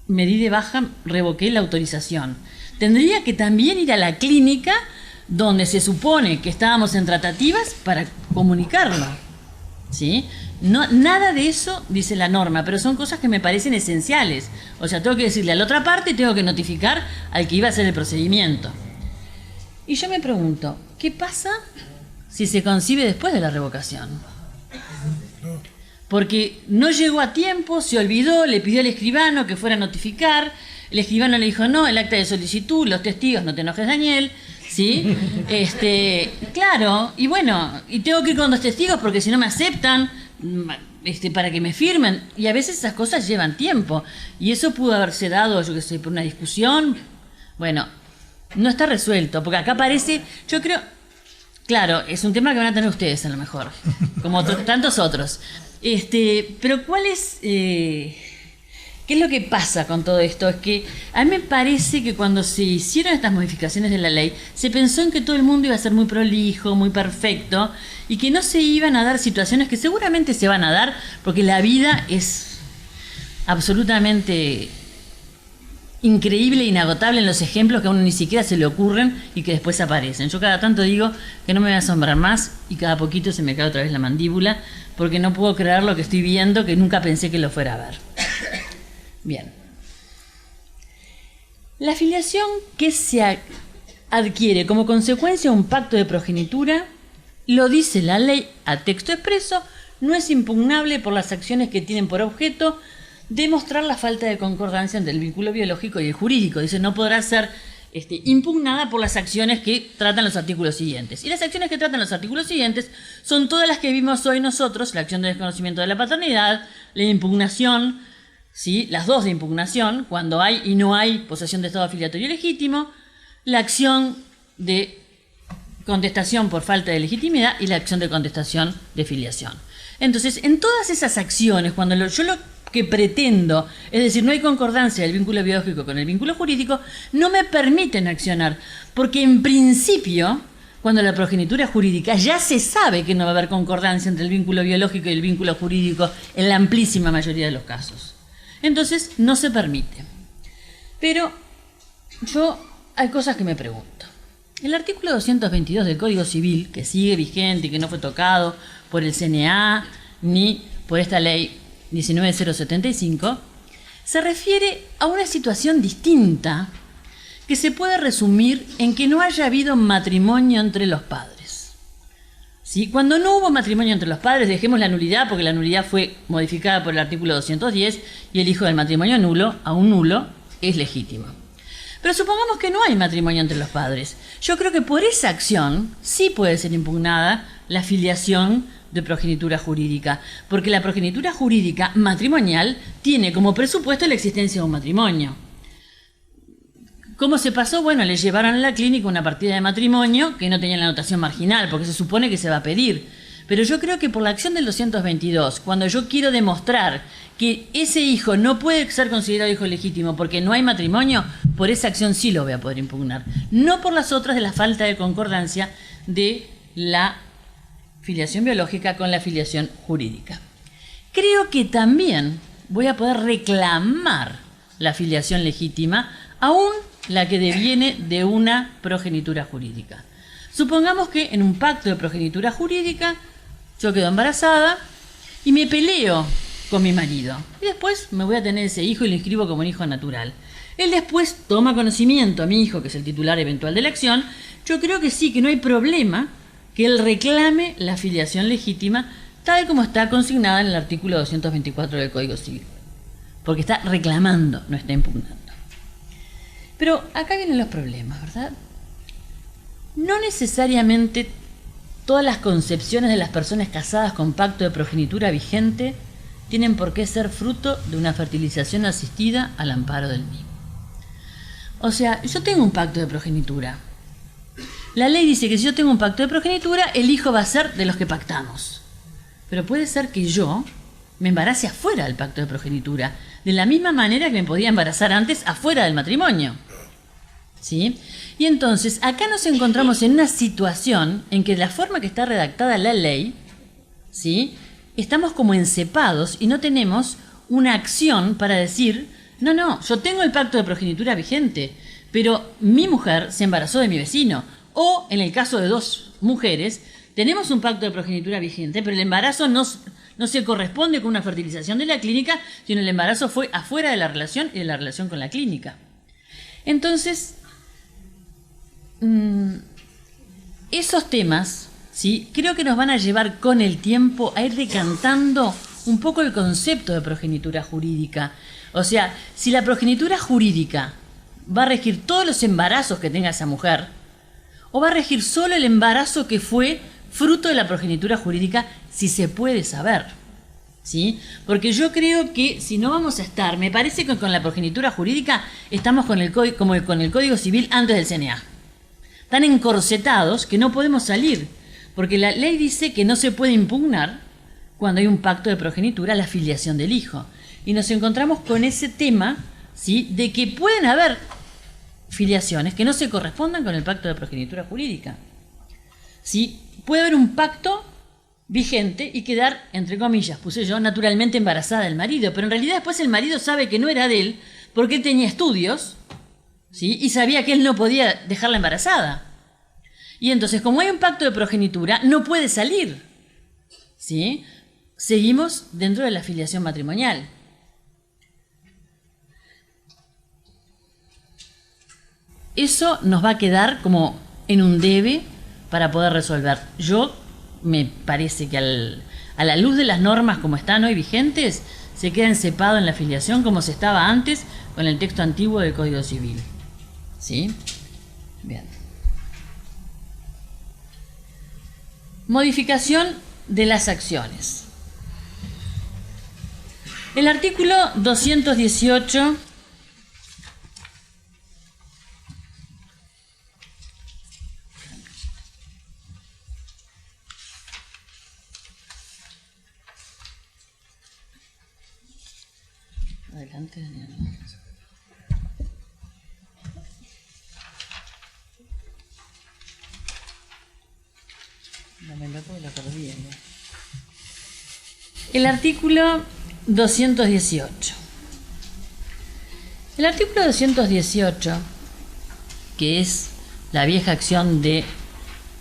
me di de baja, revoqué la autorización. Tendría que también ir a la clínica donde se supone que estábamos en tratativas para comunicarlo, ¿sí? No, nada de eso dice la norma, pero son cosas que me parecen esenciales. O sea, tengo que decirle a la otra parte y tengo que notificar al que iba a hacer el procedimiento. Y yo me pregunto, ¿qué pasa si se concibe después de la revocación? Porque no llegó a tiempo, se olvidó, le pidió al escribano que fuera a notificar. El escribano le dijo, no, el acta de solicitud, los testigos, no te enojes, Daniel, ¿sí? Claro, y bueno, y tengo que ir con los testigos porque si no me aceptan, para que me firmen. Y a veces esas cosas llevan tiempo. Y eso pudo haberse dado, yo qué sé, por una discusión. Bueno, no está resuelto, porque acá parece, yo creo, claro, es un tema que van a tener ustedes a lo mejor, como tantos otros. Pero ¿cuál es... ¿Qué es lo que pasa con todo esto? Es que a mí me parece que cuando se hicieron estas modificaciones de la ley, se pensó en que todo el mundo iba a ser muy prolijo, muy perfecto, y que no se iban a dar situaciones que seguramente se van a dar, porque la vida es absolutamente increíble e inagotable en los ejemplos que a uno ni siquiera se le ocurren y que después aparecen. Yo cada tanto digo que no me voy a asombrar más y cada poquito se me cae otra vez la mandíbula, porque no puedo creer lo que estoy viendo, que nunca pensé que lo fuera a ver. Bien. La filiación que se adquiere como consecuencia de un pacto de progenitura, lo dice la ley a texto expreso, no es impugnable por las acciones que tienen por objeto demostrar la falta de concordancia entre el vínculo biológico y el jurídico. Dice, no podrá ser impugnada por las acciones que tratan los artículos siguientes. Y las acciones que tratan los artículos siguientes son todas las que vimos hoy nosotros, la acción de desconocimiento de la paternidad, la impugnación, ¿sí? Las dos de impugnación, cuando hay y no hay posesión de estado afiliatorio legítimo, la acción de contestación por falta de legitimidad y la acción de contestación de filiación. Entonces, en todas esas acciones, cuando yo lo que pretendo, es decir, no hay concordancia del vínculo biológico con el vínculo jurídico, no me permiten accionar, porque en principio, cuando la progenitura jurídica ya se sabe que no va a haber concordancia entre el vínculo biológico y el vínculo jurídico en la amplísima mayoría de los casos. Entonces, no se permite. Pero hay cosas que me pregunto. El artículo 222 del Código Civil, que sigue vigente y que no fue tocado por el CNA ni por esta ley 19075, se refiere a una situación distinta que se puede resumir en que no haya habido matrimonio entre los padres. ¿Sí? Cuando no hubo matrimonio entre los padres, dejemos la nulidad, porque la nulidad fue modificada por el artículo 210 y el hijo del matrimonio nulo, aún nulo, es legítimo. Pero supongamos que no hay matrimonio entre los padres. Yo creo que por esa acción sí puede ser impugnada la filiación de progenitura jurídica, porque la progenitura jurídica matrimonial tiene como presupuesto la existencia de un matrimonio. ¿Cómo se pasó? Bueno, le llevaron a la clínica una partida de matrimonio que no tenía la anotación marginal, porque se supone que se va a pedir. Pero yo creo que por la acción del 222, cuando yo quiero demostrar que ese hijo no puede ser considerado hijo legítimo porque no hay matrimonio, por esa acción sí lo voy a poder impugnar. No por las otras de la falta de concordancia de la filiación biológica con la filiación jurídica. Creo que también voy a poder reclamar la filiación legítima, aún la que deviene de una progenitura jurídica. Supongamos que en un pacto de progenitura jurídica yo quedo embarazada y me peleo con mi marido. Y después me voy a tener ese hijo y lo inscribo como un hijo natural. Él después toma conocimiento, a mi hijo, que es el titular eventual de la acción. Yo creo que sí, que no hay problema que él reclame la filiación legítima tal como está consignada en el artículo 224 del Código Civil. Porque está reclamando, no está impugnando. Pero acá vienen los problemas, ¿verdad? No necesariamente todas las concepciones de las personas casadas con pacto de progenitura vigente tienen por qué ser fruto de una fertilización asistida al amparo del mismo. O sea, yo tengo un pacto de progenitura. La ley dice que si yo tengo un pacto de progenitura, el hijo va a ser de los que pactamos. Pero puede ser que yo me embarace afuera del pacto de progenitura, de la misma manera que me podía embarazar antes afuera del matrimonio. ¿Sí? Y entonces, acá nos encontramos en una situación en que de la forma que está redactada la ley, ¿sí?, estamos como encepados y no tenemos una acción para decir, no, yo tengo el pacto de progenitura vigente, pero mi mujer se embarazó de mi vecino. O, en el caso de dos mujeres, tenemos un pacto de progenitura vigente, pero el embarazo no se corresponde con una fertilización de la clínica, sino el embarazo fue afuera de la relación y de la relación con la clínica. Entonces, esos temas, ¿sí?, creo que nos van a llevar con el tiempo a ir decantando un poco el concepto de progenitura jurídica. O sea, si la progenitura jurídica va a regir todos los embarazos que tenga esa mujer, o va a regir solo el embarazo que fue fruto de la progenitura jurídica, si se puede saber, ¿sí? Porque yo creo que si no vamos a estar, me parece que con la progenitura jurídica estamos con el Código Civil antes del CNA. Tan encorsetados que no podemos salir, porque la ley dice que no se puede impugnar cuando hay un pacto de progenitura la filiación del hijo. Y nos encontramos con ese tema, ¿sí?, de que pueden haber filiaciones que no se correspondan con el pacto de progenitura jurídica. ¿Sí? Puede haber un pacto vigente y quedar, entre comillas, puse yo, naturalmente embarazada del marido, pero en realidad después el marido sabe que no era de él porque él tenía estudios, ¿sí?, y sabía que él no podía dejarla embarazada. Y entonces, como hay un pacto de progenitura, no puede salir, ¿sí? Seguimos dentro de la filiación matrimonial. Eso nos va a quedar como en un debe para poder resolver. Yo me parece que a la luz de las normas como están hoy vigentes, se queda encepado en la filiación como se estaba antes con el texto antiguo del Código Civil. ¿Sí? Bien. Modificación de las acciones. El artículo 218 adelante, Daniel. El artículo 218. El artículo 218, que es la vieja acción de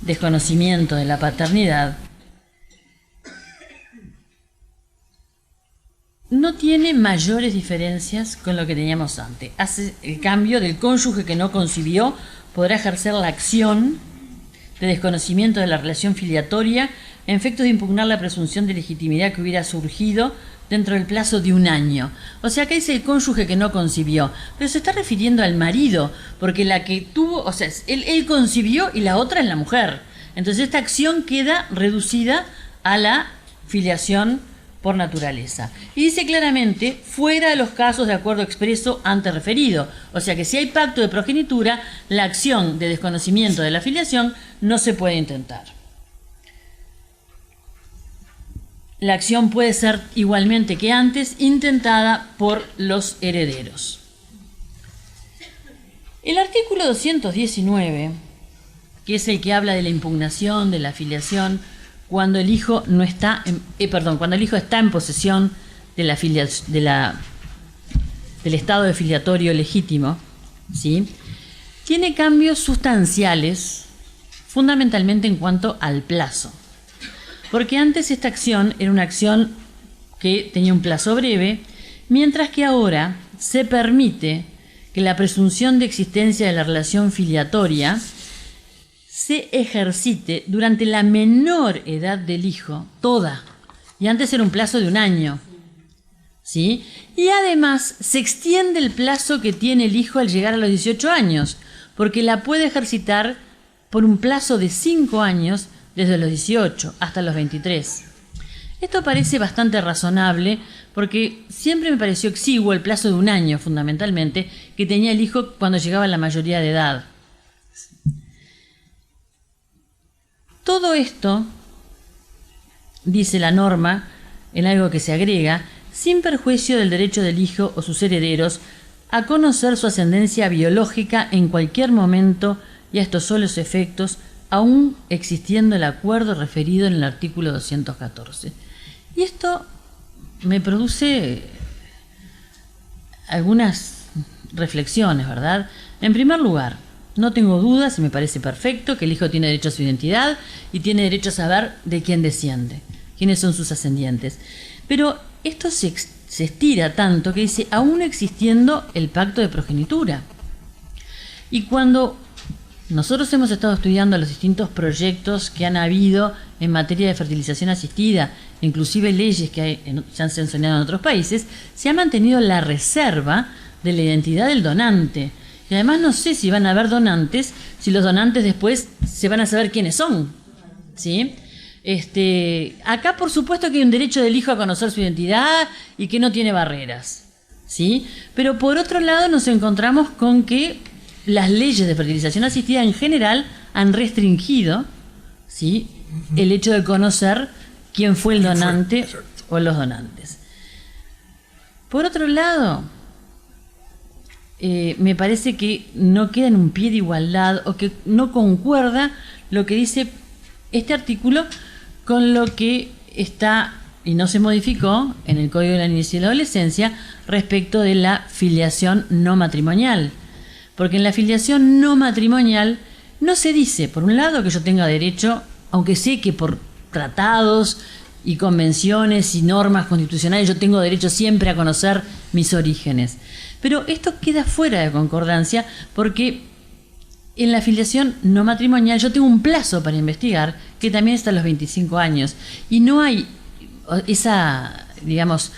desconocimiento de la paternidad, no tiene mayores diferencias con lo que teníamos antes. Hace el cambio del cónyuge que no concibió podrá ejercer la acción de desconocimiento de la relación filiatoria en efectos de impugnar la presunción de legitimidad que hubiera surgido dentro del plazo de 1 año. O sea, acá dice el cónyuge que no concibió, pero se está refiriendo al marido, porque la que tuvo, o sea, él concibió y la otra es la mujer. Entonces esta acción queda reducida a la filiación por naturaleza. Y dice claramente, fuera de los casos de acuerdo expreso antes referido. O sea que si hay pacto de progenitura, la acción de desconocimiento de la filiación no se puede intentar. La acción puede ser igualmente que antes intentada por los herederos. El artículo 219, que es el que habla de la impugnación de la filiación cuando el hijo no está cuando el hijo está en posesión de del estado de filiatorio legítimo, ¿sí?, tiene cambios sustanciales, fundamentalmente en cuanto al plazo. Porque antes esta acción era una acción que tenía un plazo breve, mientras que ahora se permite que la presunción de existencia de la relación filiatoria se ejercite durante la menor edad del hijo, toda, y antes era un plazo de 1 año, ¿sí? Y además se extiende el plazo que tiene el hijo al llegar a los 18 años, porque la puede ejercitar por un plazo de 5 años desde los 18 hasta los 23. Esto parece bastante razonable porque siempre me pareció exiguo el plazo de 1 año, fundamentalmente, que tenía el hijo cuando llegaba a la mayoría de edad. Todo esto, dice la norma, en algo que se agrega, sin perjuicio del derecho del hijo o sus herederos a conocer su ascendencia biológica en cualquier momento y a estos solos efectos, aún existiendo el acuerdo referido en el artículo 214. Y esto me produce algunas reflexiones, ¿verdad? En primer lugar, no tengo dudas y me parece perfecto que el hijo tiene derecho a su identidad y tiene derecho a saber de quién desciende, quiénes son sus ascendientes. Pero esto se estira tanto que dice, aún existiendo el pacto de progenitura. Y cuando nosotros hemos estado estudiando los distintos proyectos que han habido en materia de fertilización asistida, inclusive leyes que se han sancionado en otros países, se ha mantenido la reserva de la identidad del donante. Y además no sé si van a haber donantes, si los donantes después se van a saber quiénes son, ¿sí? Acá por supuesto que hay un derecho del hijo a conocer su identidad y que no tiene barreras, ¿sí? Pero por otro lado nos encontramos con que las leyes de fertilización asistida en general han restringido, ¿sí?, el hecho de conocer quién fue el donante o los donantes. Por otro lado, me parece que no queda en un pie de igualdad o que no concuerda lo que dice este artículo con lo que está y no se modificó en el Código de la Niñez y la Adolescencia respecto de la filiación no matrimonial. Porque en la filiación no matrimonial no se dice, por un lado, que yo tenga derecho, aunque sé que por tratados y convenciones y normas constitucionales yo tengo derecho siempre a conocer mis orígenes. Pero esto queda fuera de concordancia porque en la filiación no matrimonial yo tengo un plazo para investigar que también está a los 25 años. Y no hay esa, digamos,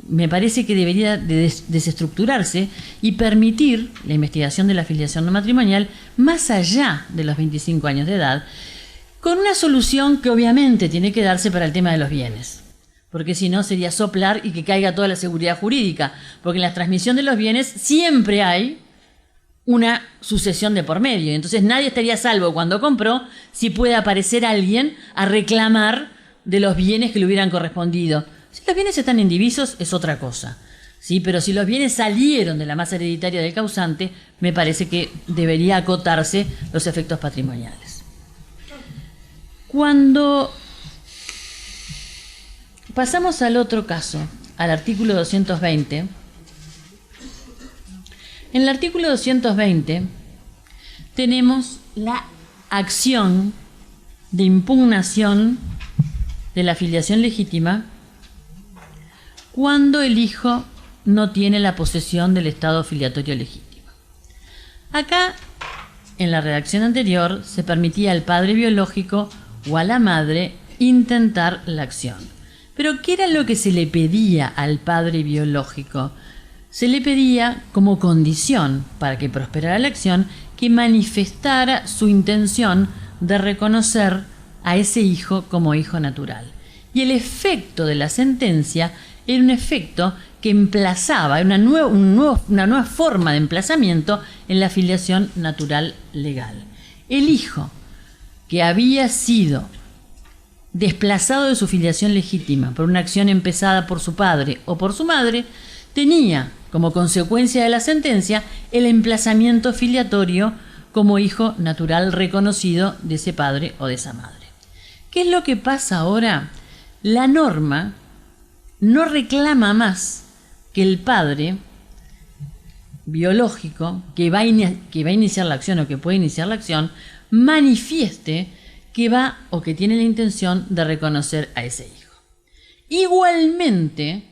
me parece que debería desestructurarse y permitir la investigación de la filiación no matrimonial más allá de los 25 años de edad, con una solución que obviamente tiene que darse para el tema de los bienes. Porque si no sería soplar y que caiga toda la seguridad jurídica, porque en la transmisión de los bienes siempre hay una sucesión de por medio. Entonces nadie estaría a salvo cuando compró si puede aparecer alguien a reclamar de los bienes que le hubieran correspondido. Si los bienes están indivisos es otra cosa, ¿sí? Pero si los bienes salieron de la masa hereditaria del causante, me parece que debería acotarse los efectos patrimoniales. Cuando pasamos al otro caso, al artículo 220, en el artículo 220 tenemos la acción de impugnación de la filiación legítima cuando el hijo no tiene la posesión del estado filiatorio legítimo. Acá, en la redacción anterior, se permitía al padre biológico o a la madre intentar la acción. Pero ¿qué era lo que se le pedía al padre biológico? Se le pedía como condición para que prosperara la acción que manifestara su intención de reconocer a ese hijo como hijo natural. Y el efecto de la sentencia era un efecto que emplazaba, una nueva forma de emplazamiento en la filiación natural legal. El hijo que había sido desplazado de su filiación legítima por una acción empezada por su padre o por su madre, tenía como consecuencia de la sentencia el emplazamiento filiatorio como hijo natural reconocido de ese padre o de esa madre. ¿Qué es lo que pasa ahora? La norma no reclama más que el padre biológico que va a iniciar la acción o que puede iniciar la acción manifieste que va o que tiene la intención de reconocer a ese hijo. Igualmente,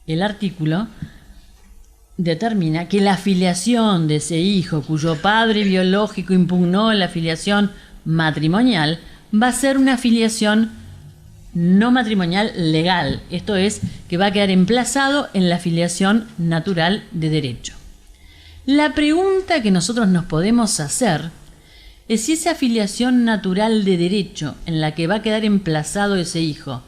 el artículo determina que la filiación de ese hijo cuyo padre biológico impugnó la filiación matrimonial va a ser una filiación no matrimonial legal. Esto es, que va a quedar emplazado en la filiación natural de derecho. La pregunta que nosotros nos podemos hacer es si esa filiación natural de derecho en la que va a quedar emplazado ese hijo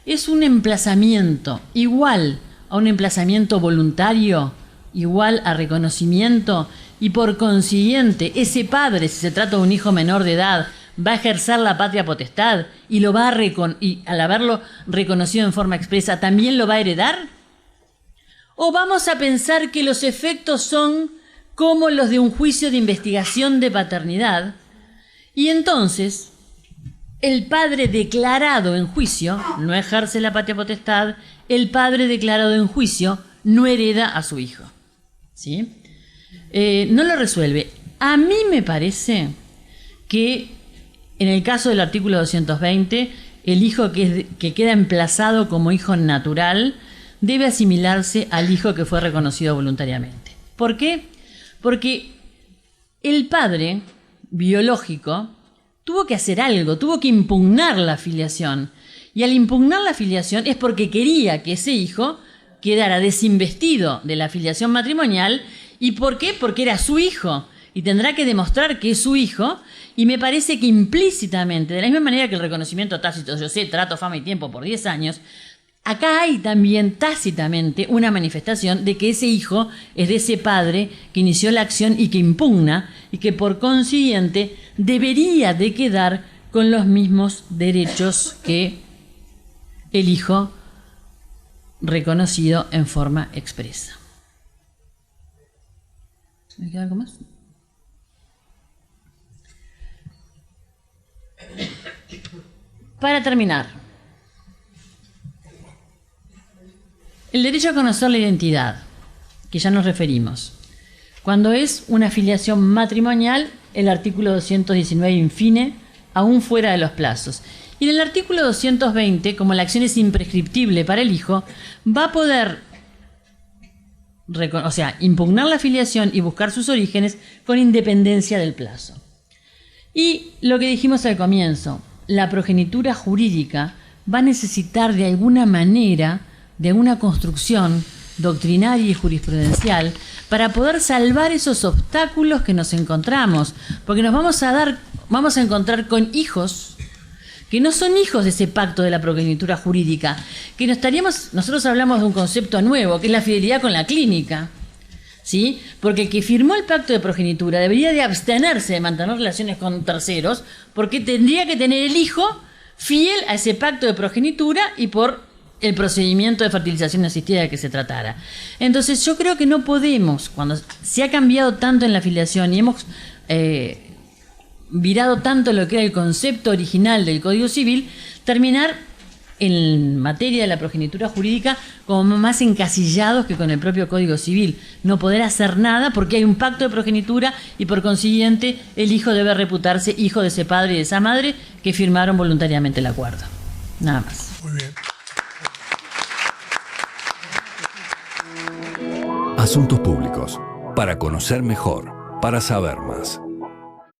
es un emplazamiento igual a un emplazamiento voluntario, igual a reconocimiento, y por consiguiente ese padre, si se trata de un hijo menor de edad, va a ejercer la patria potestad y lo va a y al haberlo reconocido en forma expresa también lo va a heredar. ¿O vamos a pensar que los efectos son como los de un juicio de investigación de paternidad y entonces el padre declarado en juicio no ejerce la patria potestad, el padre declarado en juicio no hereda a su hijo? ¿Sí? No lo resuelve. A mí me parece que en el caso del artículo 220, el hijo que queda emplazado como hijo natural debe asimilarse al hijo que fue reconocido voluntariamente. ¿Por qué? Porque el padre biológico tuvo que hacer algo, tuvo que impugnar la filiación. Y al impugnar la filiación es porque quería que ese hijo quedara desinvestido de la filiación matrimonial. ¿Y por qué? Porque era su hijo. Y tendrá que demostrar que es su hijo. Y me parece que implícitamente, de la misma manera que el reconocimiento tácito, yo sé, trato, fama y tiempo por 10 años, acá hay también tácitamente una manifestación de que ese hijo es de ese padre que inició la acción y que impugna, y que por consiguiente debería de quedar con los mismos derechos que el hijo reconocido en forma expresa. ¿Me queda algo más? Para terminar, el derecho a conocer la identidad, que ya nos referimos. Cuando es una filiación matrimonial, el artículo 219 infine, aún fuera de los plazos. Y en el artículo 220, como la acción es imprescriptible para el hijo, va a poder impugnar la filiación y buscar sus orígenes con independencia del plazo. Y lo que dijimos al comienzo, la progenitura jurídica va a necesitar de alguna manera de una construcción doctrinaria y jurisprudencial para poder salvar esos obstáculos que nos encontramos, porque nos vamos a encontrar con hijos que no son hijos de ese pacto de la progenitura jurídica, que nosotros hablamos de un concepto nuevo, que es la fidelidad con la clínica, ¿sí? Porque el que firmó el pacto de progenitura debería de abstenerse de mantener relaciones con terceros, porque tendría que tener el hijo fiel a ese pacto de progenitura y por el procedimiento de fertilización asistida de que se tratara. Entonces yo creo que no podemos, cuando se ha cambiado tanto en la filiación y hemos virado tanto lo que era el concepto original del Código Civil, terminar en materia de la progenitura jurídica como más encasillados que con el propio Código Civil. No poder hacer nada porque hay un pacto de progenitura y por consiguiente el hijo debe reputarse hijo de ese padre y de esa madre que firmaron voluntariamente el acuerdo. Nada más. Muy bien. Asuntos públicos. Para conocer mejor, para saber más.